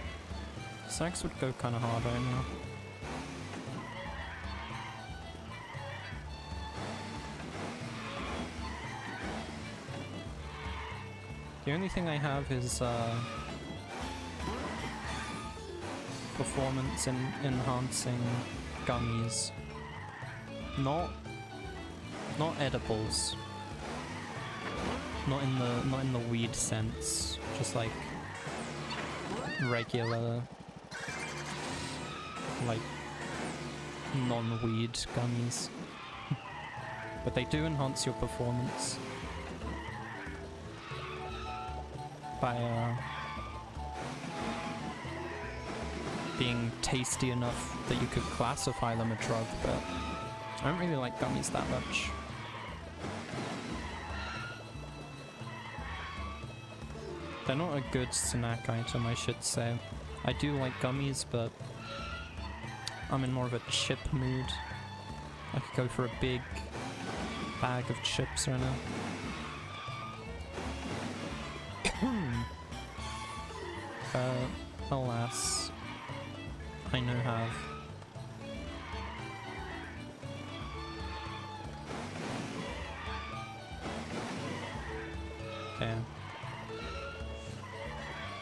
Snacks would go kind of hard right now. The only thing I have is performance enhancing gummies. Not edibles. Not in the weed sense. Just like regular, like non-weed gummies. But they do enhance your performance by being tasty enough that you could classify them a drug, but I don't really like gummies that much. They're not a good snack item, I should say. I do like gummies, but I'm in more of a chip mood. I could go for a big bag of chips right now. Alas, I no have. Okay.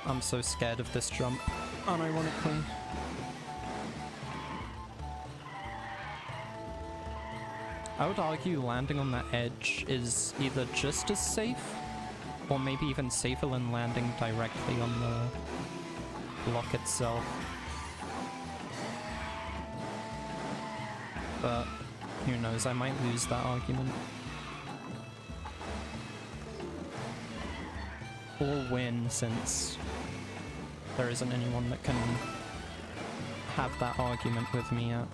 I'm so scared of this jump, unironically. I would argue landing on that edge is either just as safe, or maybe even safer than landing directly on the block itself. But who knows, I might lose that argument. Or win, since there isn't anyone that can have that argument with me yet.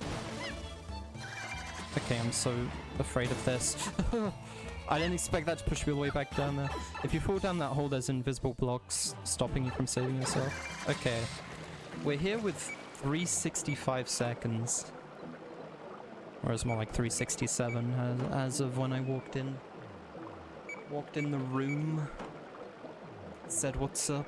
Okay, I'm so afraid of this. I didn't expect that to push me all the way back down there. If you fall down that hole, there's invisible blocks stopping you from saving yourself. Okay. We're here with 365 seconds. Or it's more like 367 as of when I walked in. Walked in the room. Said what's up.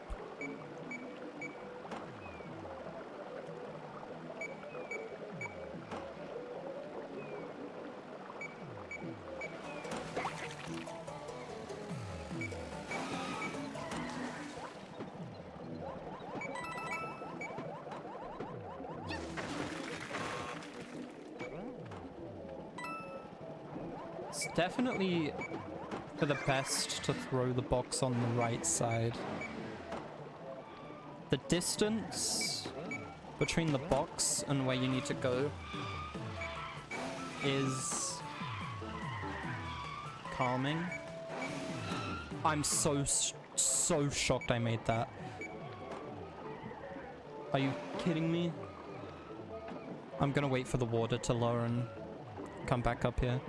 It's definitely for the best to throw the box on the right side. The distance between the box and where you need to go is calming. I'm so shocked I made that. Are you kidding me? I'm gonna wait for the water to lower and come back up here.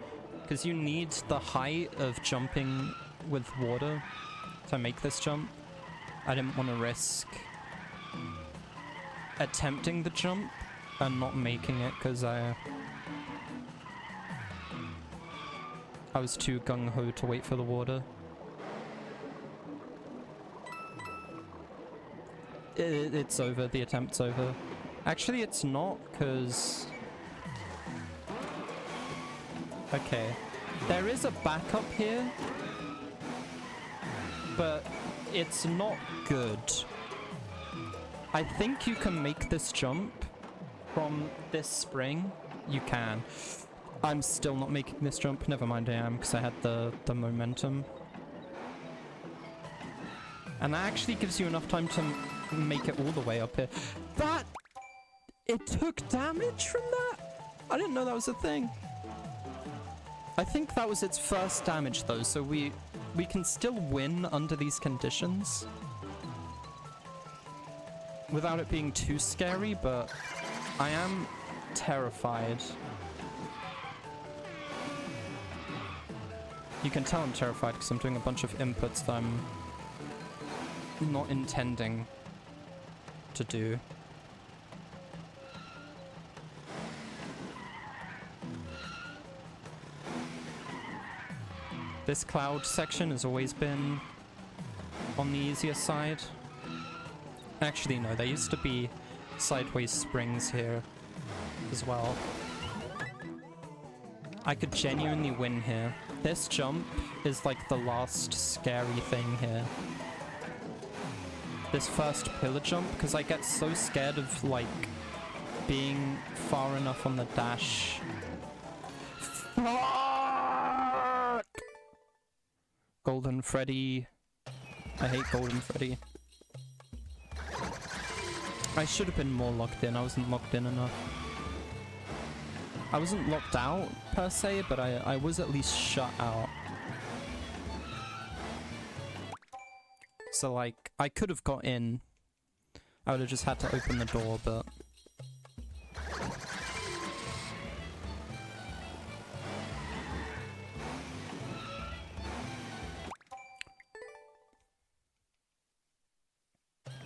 Because you need the height of jumping with water to make this jump. I didn't want to risk attempting the jump and not making it because I was too gung-ho to wait for the water. It's over, the attempt's over. Actually, it's not, because... Okay. There is a backup here, but it's not good. I think you can make this jump from this spring. You can. I'm still not making this jump. Never mind, I am, because I had the momentum. And that actually gives you enough time to make it all the way up here. That... It took damage from that? I didn't know that was a thing. I think that was its first damage though, so we can still win under these conditions. Without it being too scary, but I am terrified. You can tell I'm terrified because I'm doing a bunch of inputs that I'm not intending to do. This cloud section has always been on the easier side. Actually, no, there used to be sideways springs here as well. I could genuinely win here. This jump is like the last scary thing here. This first pillar jump, because I get so scared of like being far enough on the dash. Fuck! Golden Freddy. I hate Golden Freddy. I should have been more locked in. I wasn't locked in enough. I wasn't locked out per se, but I was at least shut out. So like, I could have got in. I would have just had to open the door, but...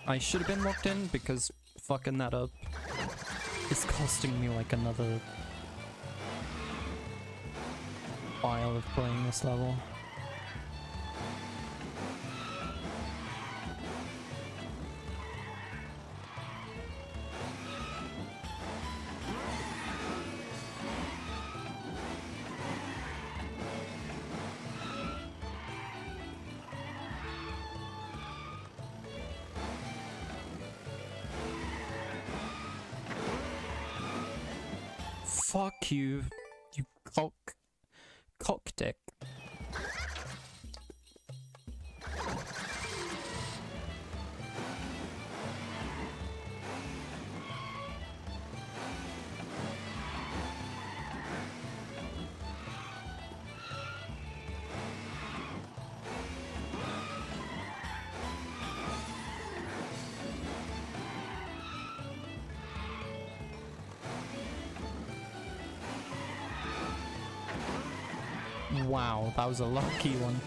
I should have been locked in because fucking that up is costing me like another while of playing this level. Fuck you, you cock dick. Wow, that was a lucky one.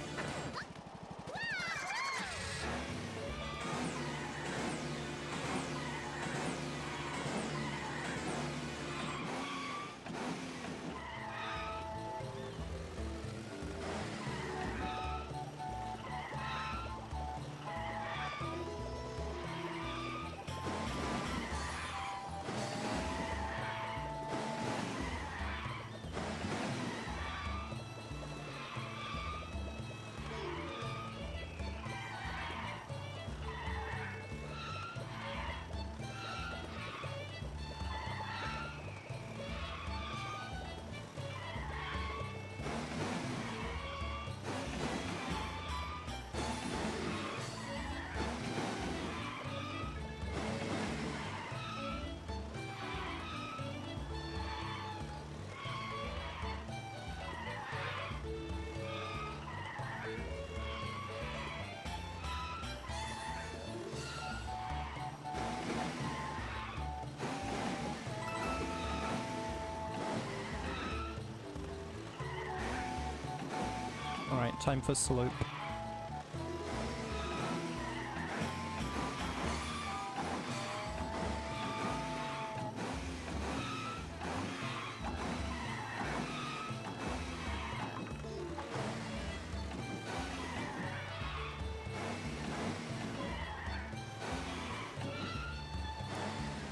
Alright, time for slope.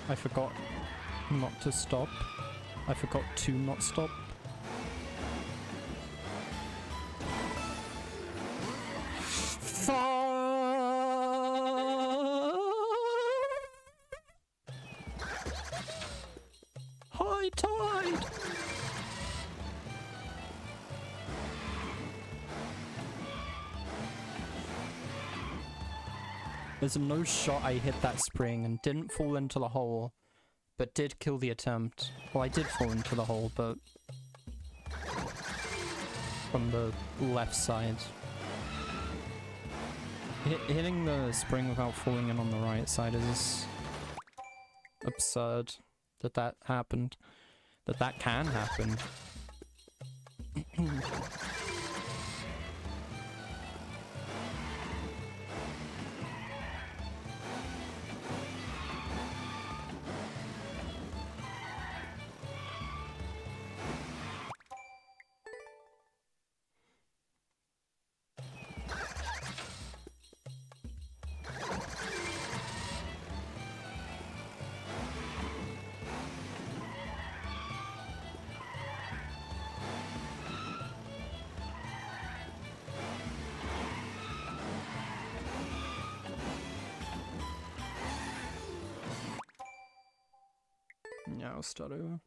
I forgot not to stop. I forgot to not stop. High tide! There's no shot I hit that spring and didn't fall into the hole, but did kill the attempt. Well, I did fall into the hole, but from the left side. Hitting the spring without falling in on the right side is absurd that that happened. That can happen. Yeah, I'll start over.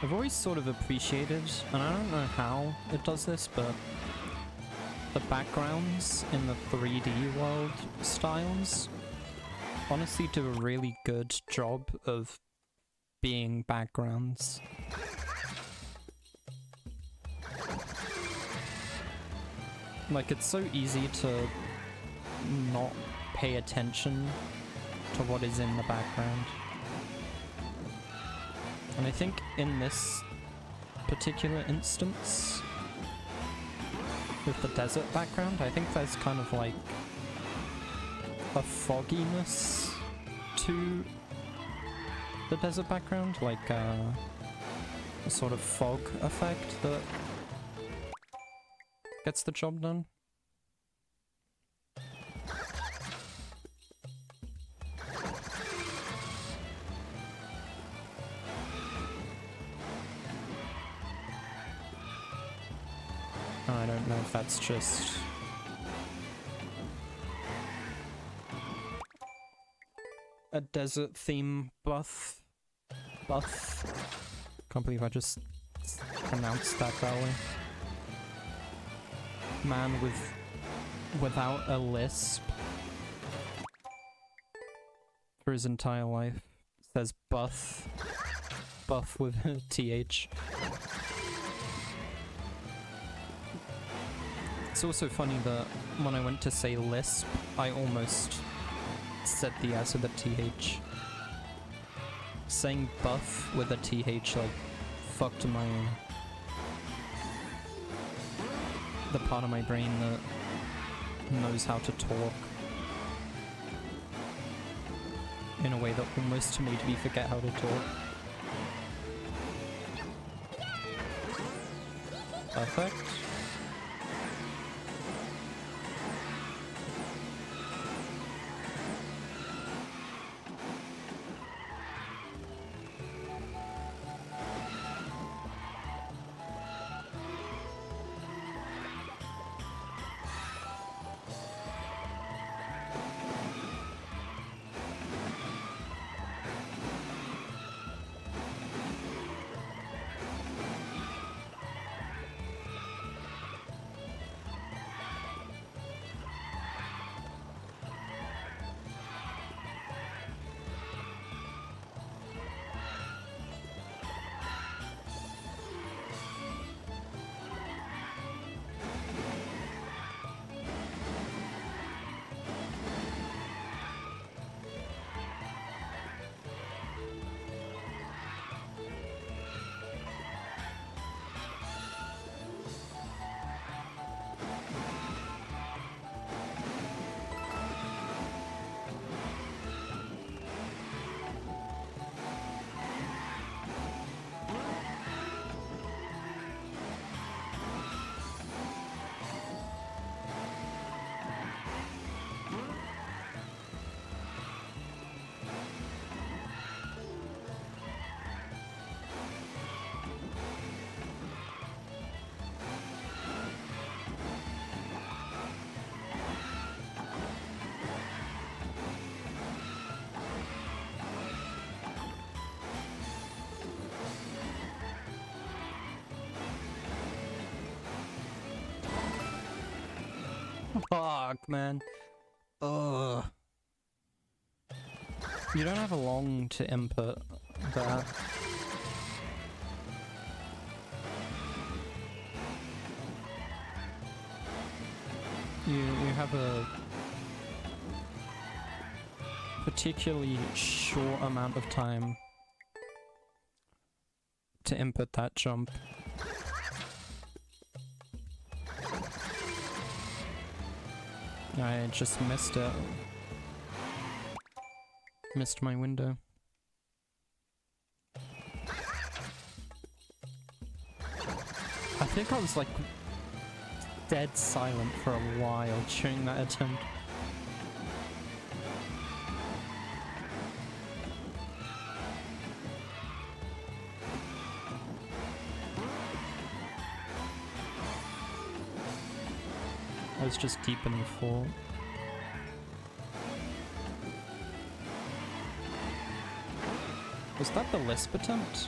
I've always sort of appreciated, and I don't know how it does this, but the backgrounds in the 3D world styles honestly do a really good job of being backgrounds. Like, it's so easy to not pay attention to what is in the background. And I think in this particular instance, with the desert background, I think there's kind of like a fogginess to the desert background, like a sort of fog effect that gets the job done. I don't know if that's just a desert theme buff. Can't believe I just pronounced that way. Man without a lisp for his entire life says buff with a th. It's also funny that when I went to say lisp, I almost said the S with a th. Saying buff with a th like fucked the part of my brain that knows how to talk in a way that almost made me forget how to talk. Perfect. Fuck, man. Ugh. You don't have long to input that. You have a particularly short amount of time to input that jump. I just missed it. Missed my window. I think I was like dead silent for a while during that attempt. I was just deep in the thought. Was that the Lisp attempt?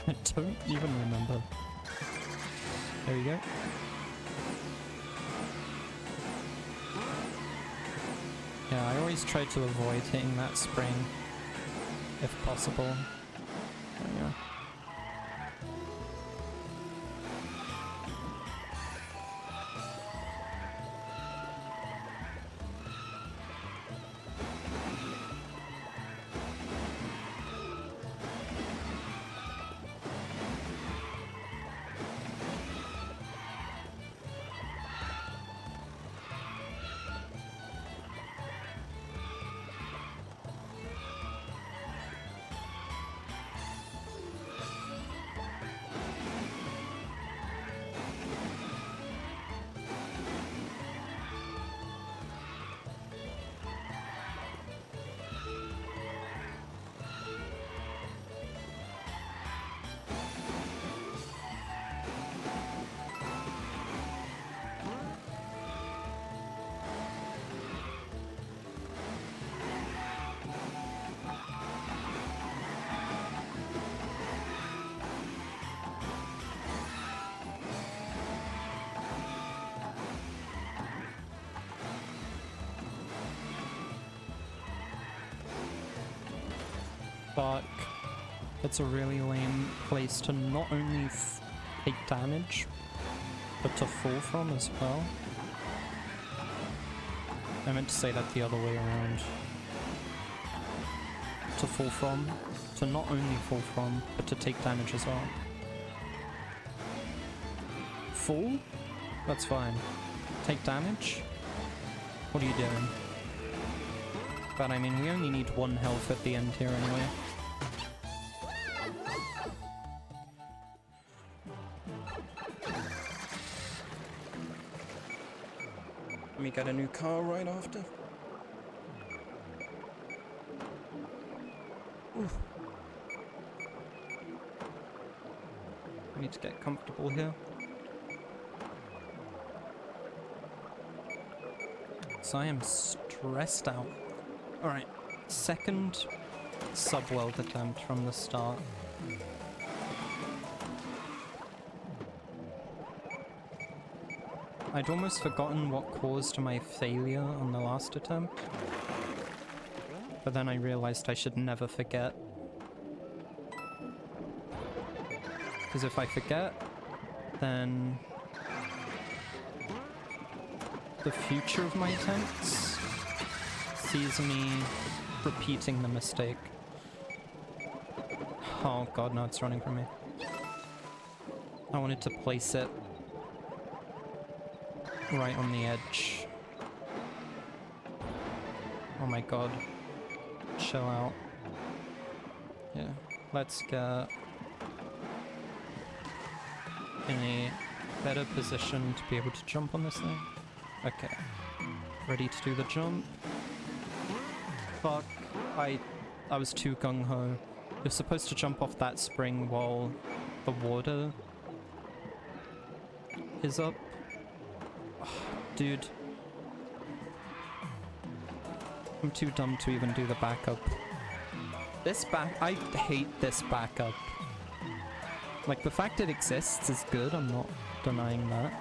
I don't even remember. There we go. Yeah, I always try to avoid hitting that spring, if possible. There we go. Fuck. That's a really lame place to not only take damage, but to fall from as well. I meant to say that the other way around. To fall from. To not only fall from, but to take damage as well. Fall? That's fine. Take damage? What are you doing? But I mean, we only need 1 health at the end here anyway. Let me get a new car right after. Oof. I need to get comfortable here. So I am stressed out. Alright, second sub-world attempt from the start. I'd almost forgotten what caused my failure on the last attempt. But then I realized I should never forget. Because if I forget, then the future of my attempts sees me repeating the mistake. Oh god, no, it's running from me. I wanted to place it right on the edge. Oh my god. Chill out. Yeah, let's get in a better position to be able to jump on this thing. Okay. Ready to do the jump. Fuck. I was too gung-ho. You're supposed to jump off that spring while the water is up. Dude. I'm too dumb to even do the backup. I hate this backup. Like, the fact it exists is good, I'm not denying that.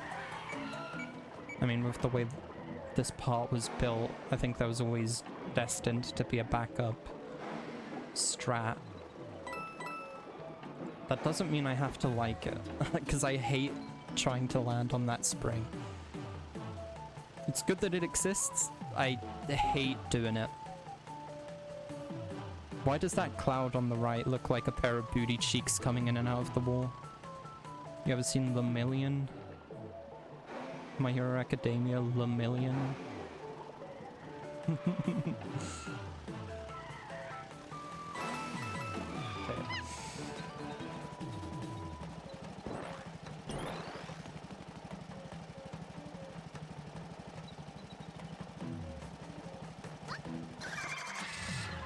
I mean, with the way this part was built, I think that was always destined to be a backup strat. That doesn't mean I have to like it, because I hate trying to land on that spring. It's good that it exists, I hate doing it. Why does that cloud on the right look like a pair of booty cheeks coming in and out of the wall? You ever seen The Million? My Hero Academia, The Million? Okay.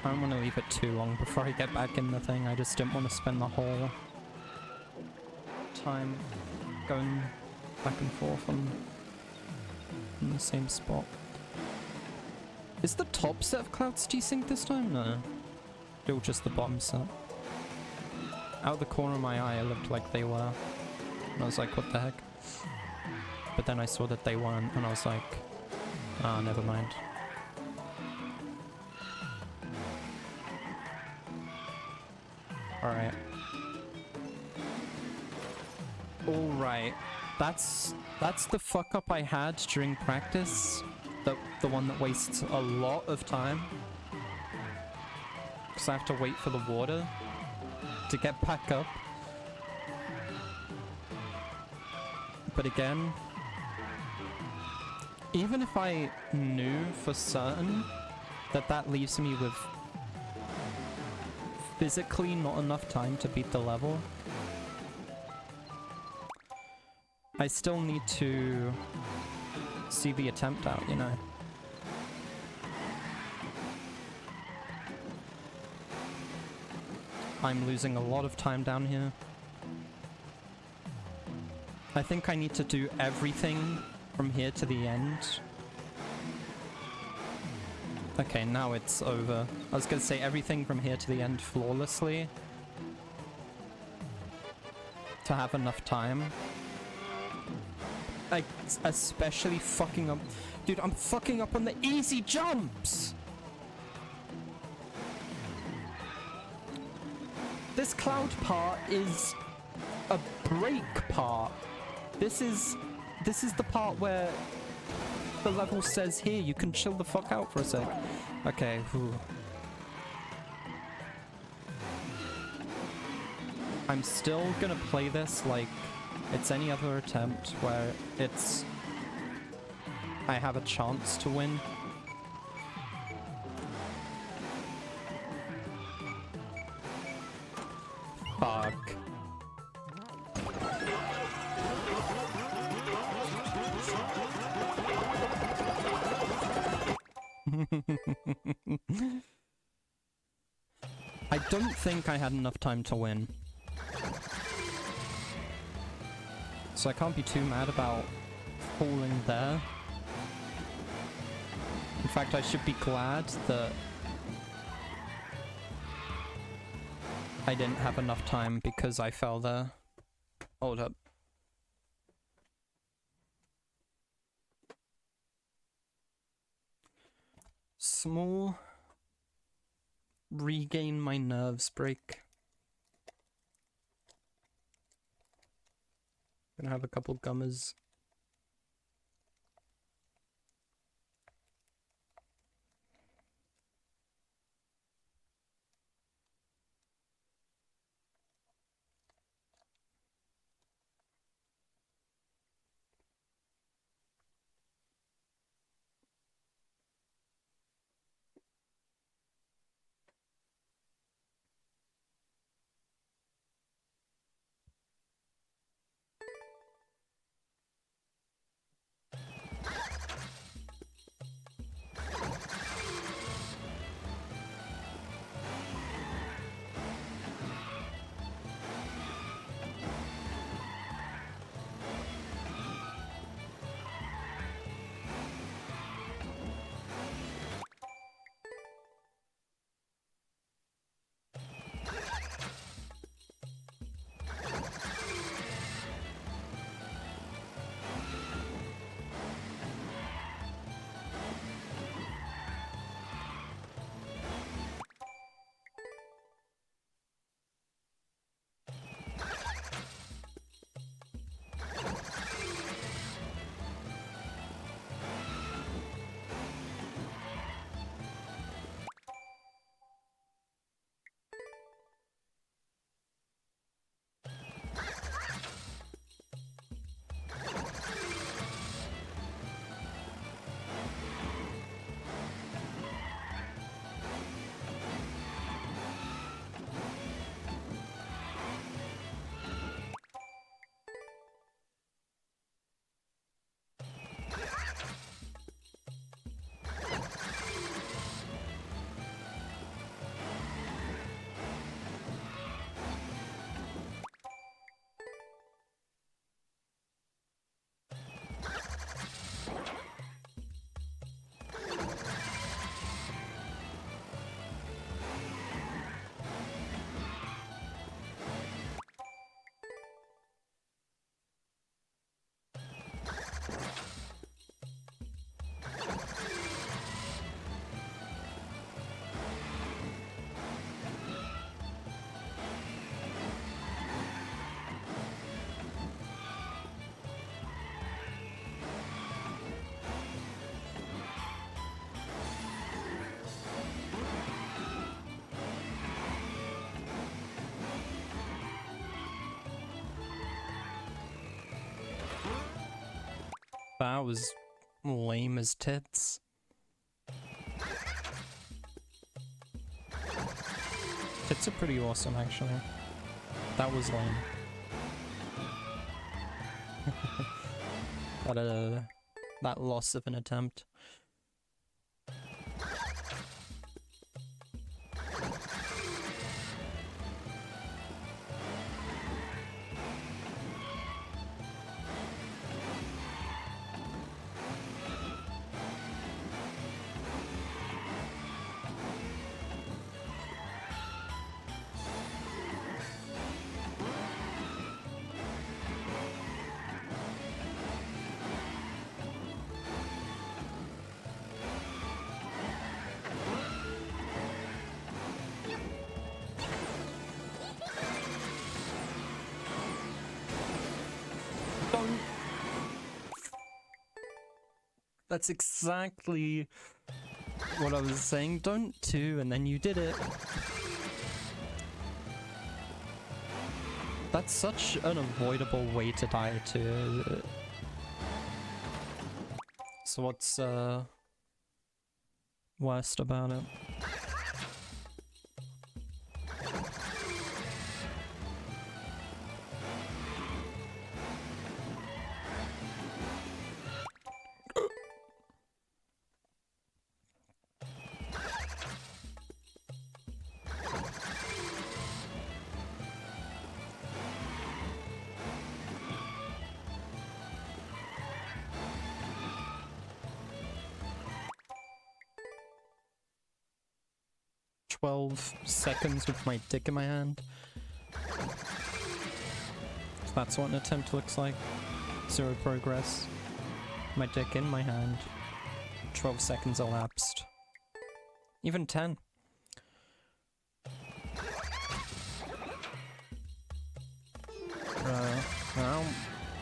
I don't want to leave it too long before I get back in the thing. I just didn't want to spend the whole time going back and forth on in the same spot. Is the top set of clouds desync this time? No. Still just the bottom set. Out of the corner of my eye, it looked like they were. And I was like, what the heck? But then I saw that they weren't, and I was like, ah, never mind. Alright. Alright. That's the fuck up I had during practice. The one that wastes a lot of time. Because I have to wait for the water to get back up. But again, even if I knew for certain that that leaves me with physically not enough time to beat the level, I still need to see the attempt out, you know? I'm losing a lot of time down here. I think I need to do everything from here to the end. Okay, now it's over. I was gonna say everything from here to the end flawlessly to have enough time. Like, especially fucking up. Dude, I'm fucking up on the easy jumps! This cloud part is a break part. This is the part where the level says, here, you can chill the fuck out for a sec. Okay, whew. I'm still gonna play this like it's any other attempt where it's... I have a chance to win. Fuck. I don't think I had enough time to win. So I can't be too mad about falling there. In fact, I should be glad that I didn't have enough time because I fell there. Hold up. Small regain my nerves break. Gonna have a couple gummers. That was lame as tits. Tits are pretty awesome, actually. That was lame. That loss of an attempt. That's exactly what I was saying. Don't too, and then you did it. That's such an avoidable way to die too. So what's worst about it? 12 seconds with my dick in my hand. That's what an attempt looks like. 0 progress. My dick in my hand. 12 seconds elapsed. Even 10. I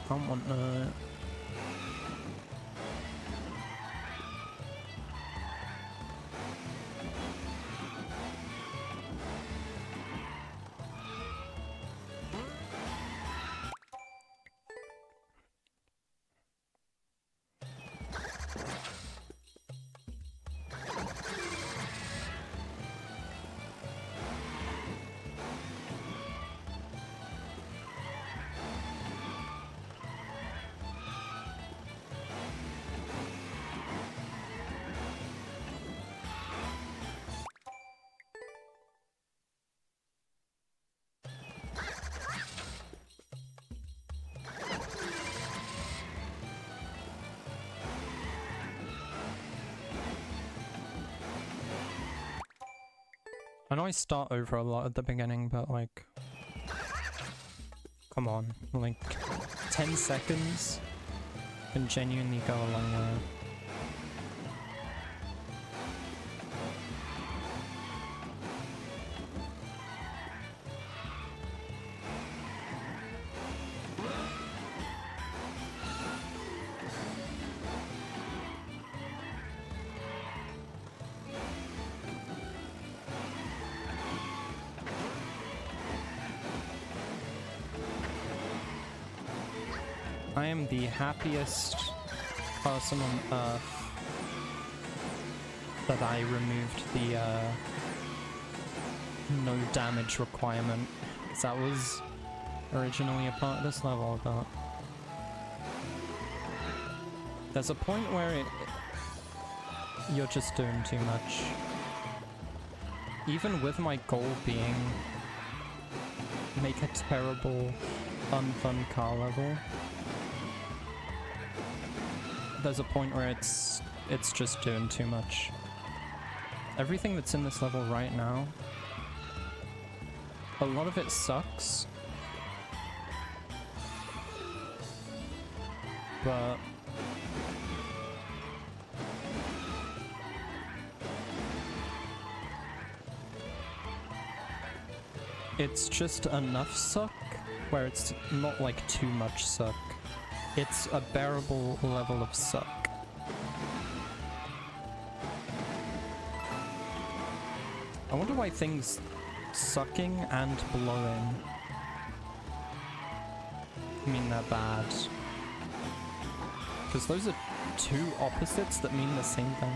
don't want to... I know I start over a lot at the beginning, but like... Come on, like 10 seconds can genuinely go a long way. I am the happiest person on Earth that I removed the no damage requirement, because that was originally a part of this level, but there's a point where you're just doing too much. Even with my goal being make a terrible, unfun car level, there's a point where it's just doing too much. Everything that's in this level right now, a lot of it sucks, but it's just enough suck where it's not like too much suck. It's a bearable level of suck. I wonder why things sucking and blowing mean they're bad. Because those are two opposites that mean the same thing.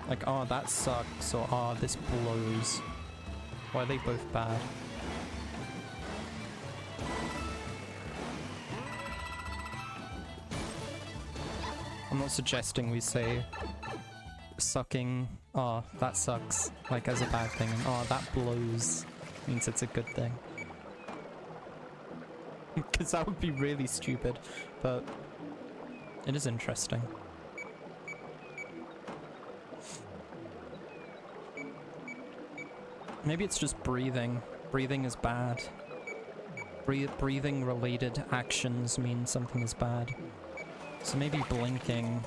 Like, oh, that sucks, or oh, this blows. Why are they both bad? I'm not suggesting we say sucking, oh, that sucks, like as a bad thing, and oh, that blows means it's a good thing. Because that would be really stupid, but it is interesting. Maybe it's just breathing. Breathing is bad. Breathing related actions mean something is bad. So maybe blinking.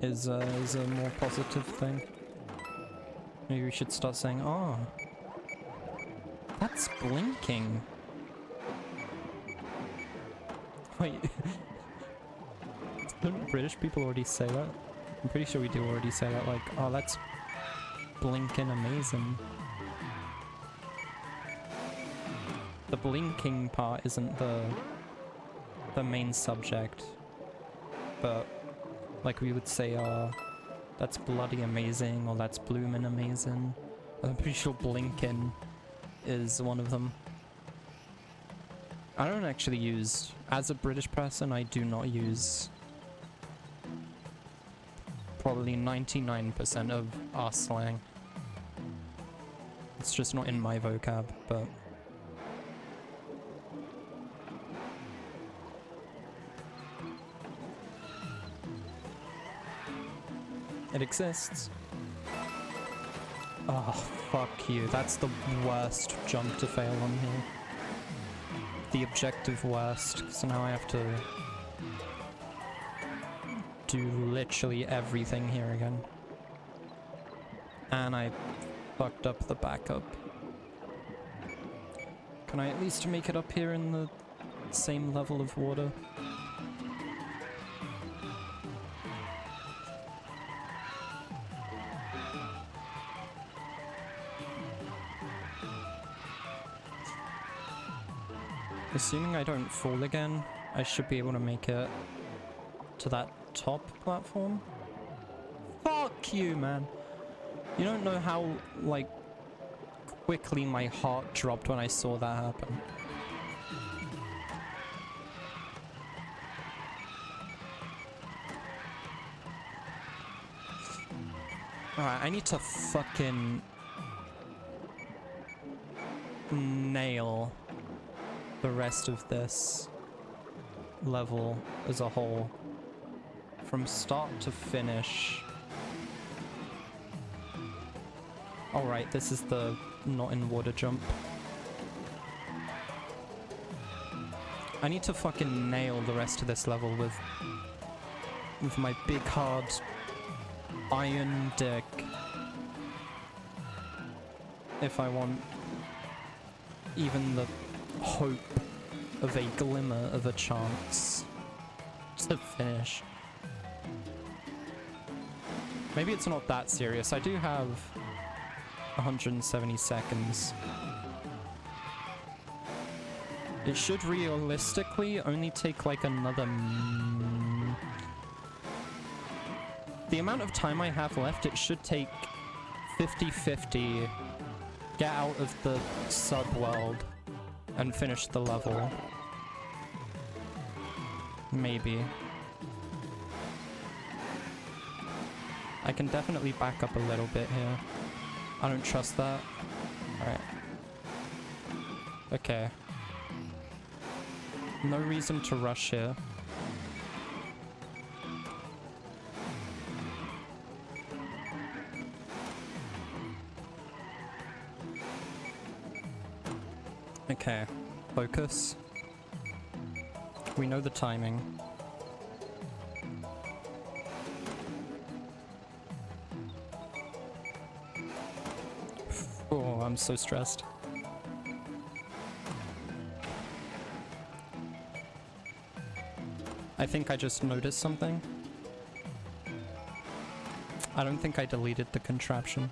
Is a more positive thing. Maybe we should start saying, oh, that's blinking. Wait, don't British people already say that? I'm pretty sure we do already say that, like, oh, that's blinking amazing. The blinking part isn't the main subject, but like we would say, that's bloody amazing, or that's bloomin' amazing. I'm pretty sure blinking is one of them. I don't actually use, as a British person, I do not use probably 99% of our slang. It's just not in my vocab, but it exists. Oh, fuck you. That's the worst jump to fail on here. The objective worst, so now I have to do literally everything here again. And I fucked up the backup. Can I at least make it up here in the same level of water? Assuming I don't fall again, I should be able to make it to that top platform. Fuck you, man. You don't know how, like, quickly my heart dropped when I saw that happen. Alright, I need to fucking nail the rest of this level as a whole. From start to finish. Alright, this is the not in water jump. I need to fucking nail the rest of this level with my big hard iron dick. If I want even the hope of a glimmer of a chance to finish. Maybe it's not that serious. I do have 170 seconds. It should realistically only take like another... The amount of time I have left, it should take 50-50, get out of the subworld, and finish the level. Maybe. I can definitely back up a little bit here. I don't trust that. Alright. Okay. No reason to rush here. Okay. Focus. We know the timing. Oh, I'm so stressed. I think I just noticed something. I don't think I deleted the contraption.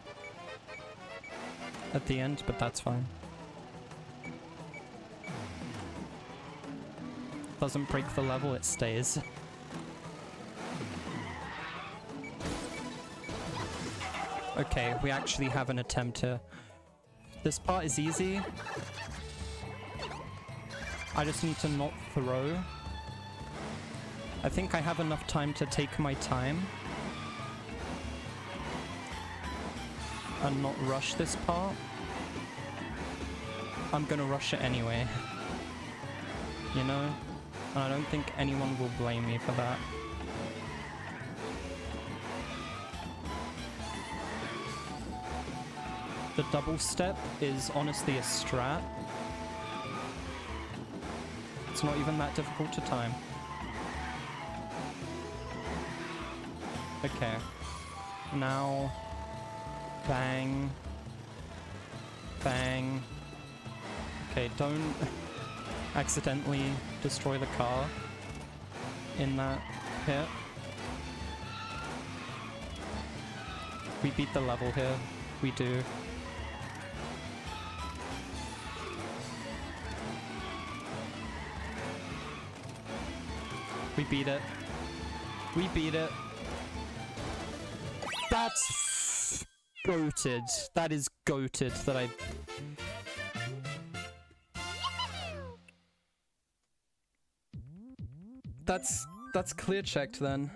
at the end, but that's fine. Doesn't break the level, it stays. Okay, we actually have an attempt here. This part is easy. I just need to not throw. I think I have enough time to take my time and not rush this part. I'm gonna rush it anyway. You know? And I don't think anyone will blame me for that. The double step is honestly a strat. It's not even that difficult to time. Okay. Now... Bang. Bang. Okay, don't accidentally destroy the car in that pit. We beat the level here. We do. We beat it. We beat it. That's goated. That is goated that I... That's clear checked then.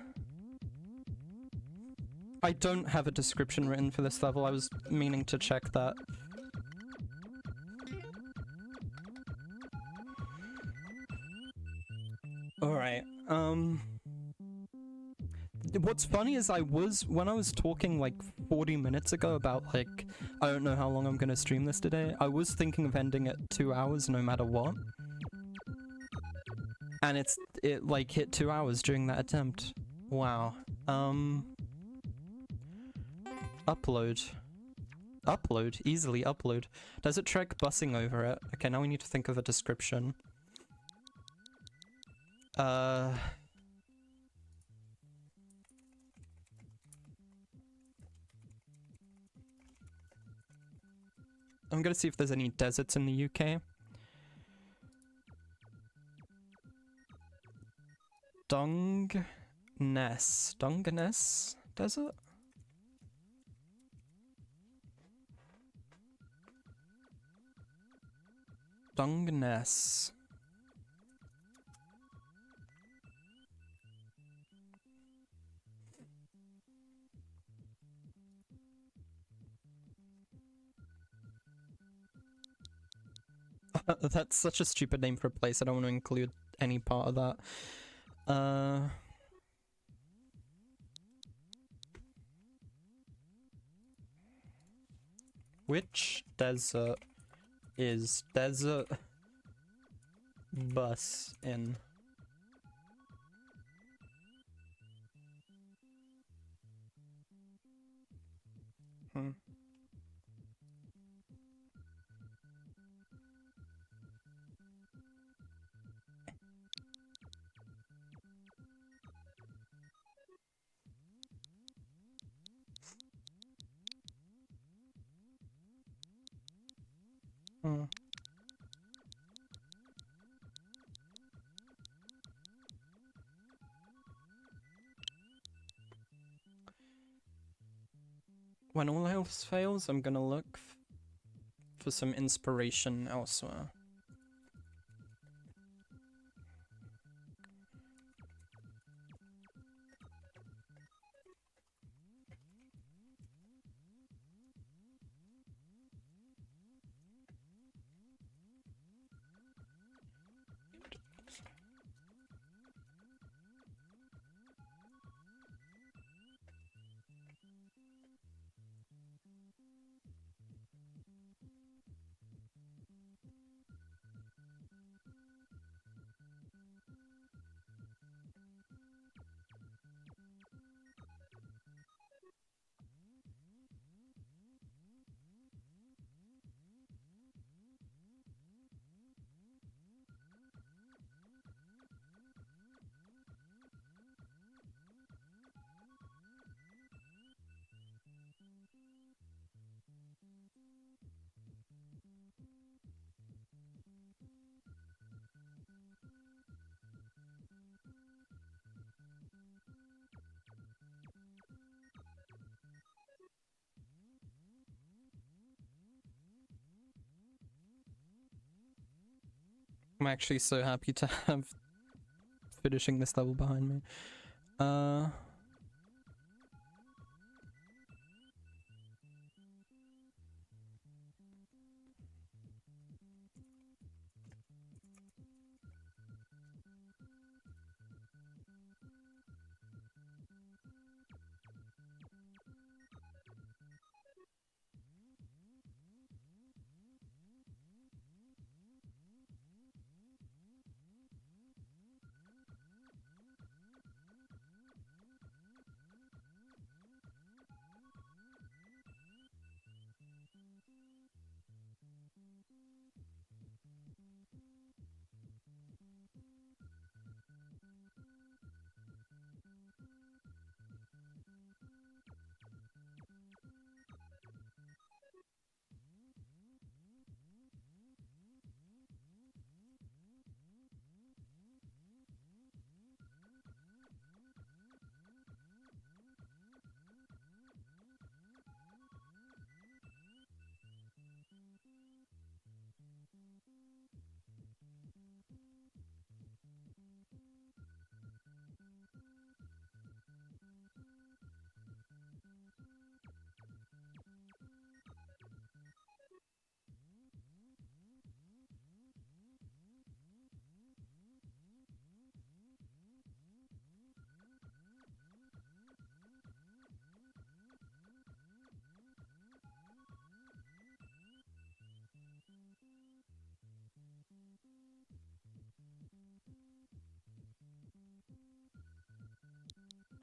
I don't have a description written for this level. I was meaning to check that. Alright, what's funny is when I was talking like 40 minutes ago about like, I don't know how long I'm gonna stream this today, I was thinking of ending at 2 hours no matter what. And it like hit 2 hours during that attempt. Wow. Upload. Upload. Easily upload. Does it track busing over it? Okay, now we need to think of a description. I'm gonna see if there's any deserts in the UK. Dungeness. Dungeness Desert? Dungeness. That's such a stupid name for a place. I don't want to include any part of that. Which desert is Desert Bus in? When all else fails, I'm gonna look for some inspiration elsewhere. I'm actually so happy to have finishing this level behind me.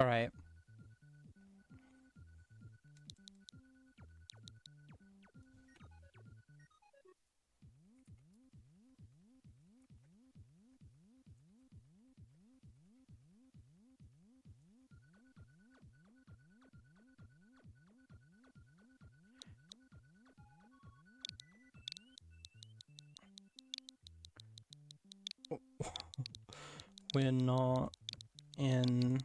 Alright. We're not in...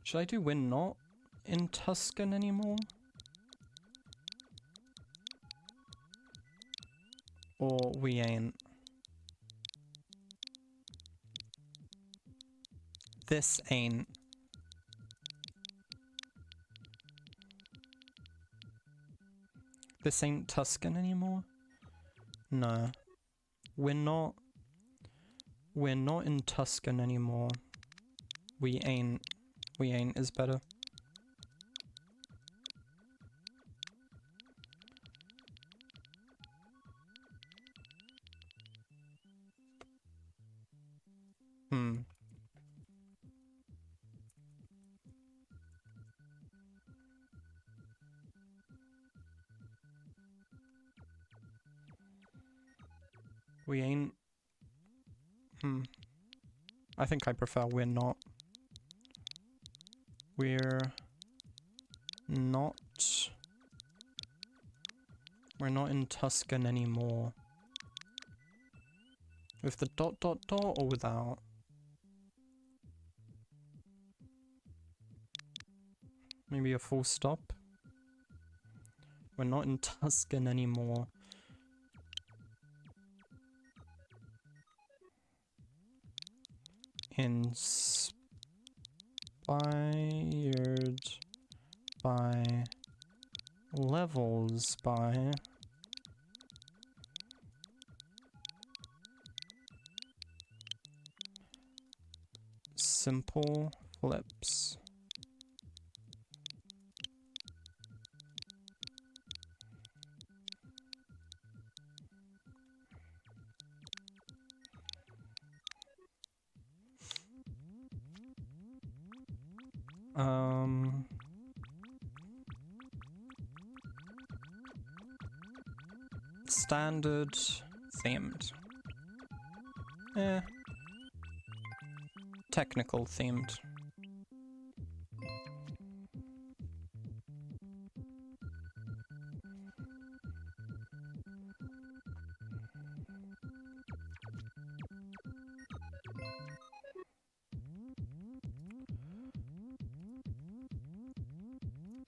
Should I do we're not in Tuscan anymore? Or we ain't? This ain't. This ain't Tuscan anymore? No. We're not in Tuscan anymore. We ain't. We ain't is better. We ain't. I think I prefer we're not. We're not. We're not in Tuscan anymore. With the ... or without? Maybe a full stop? We're not in Tuscan anymore. Inspired by levels by simple flips. Standard themed. Eh. Technical themed.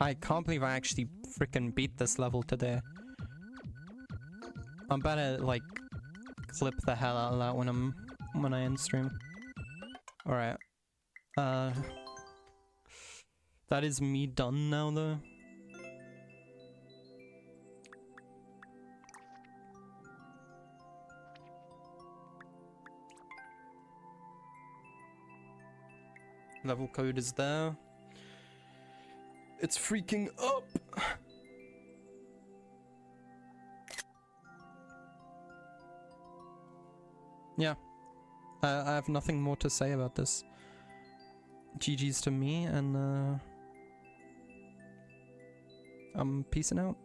I can't believe I actually freaking beat this level today. I'm about to like clip the hell out of that when I end stream. Alright. That is me done now though. Level code is there. It's freaking up! Yeah. I have nothing more to say about this. GG's to me, and I'm peacing out.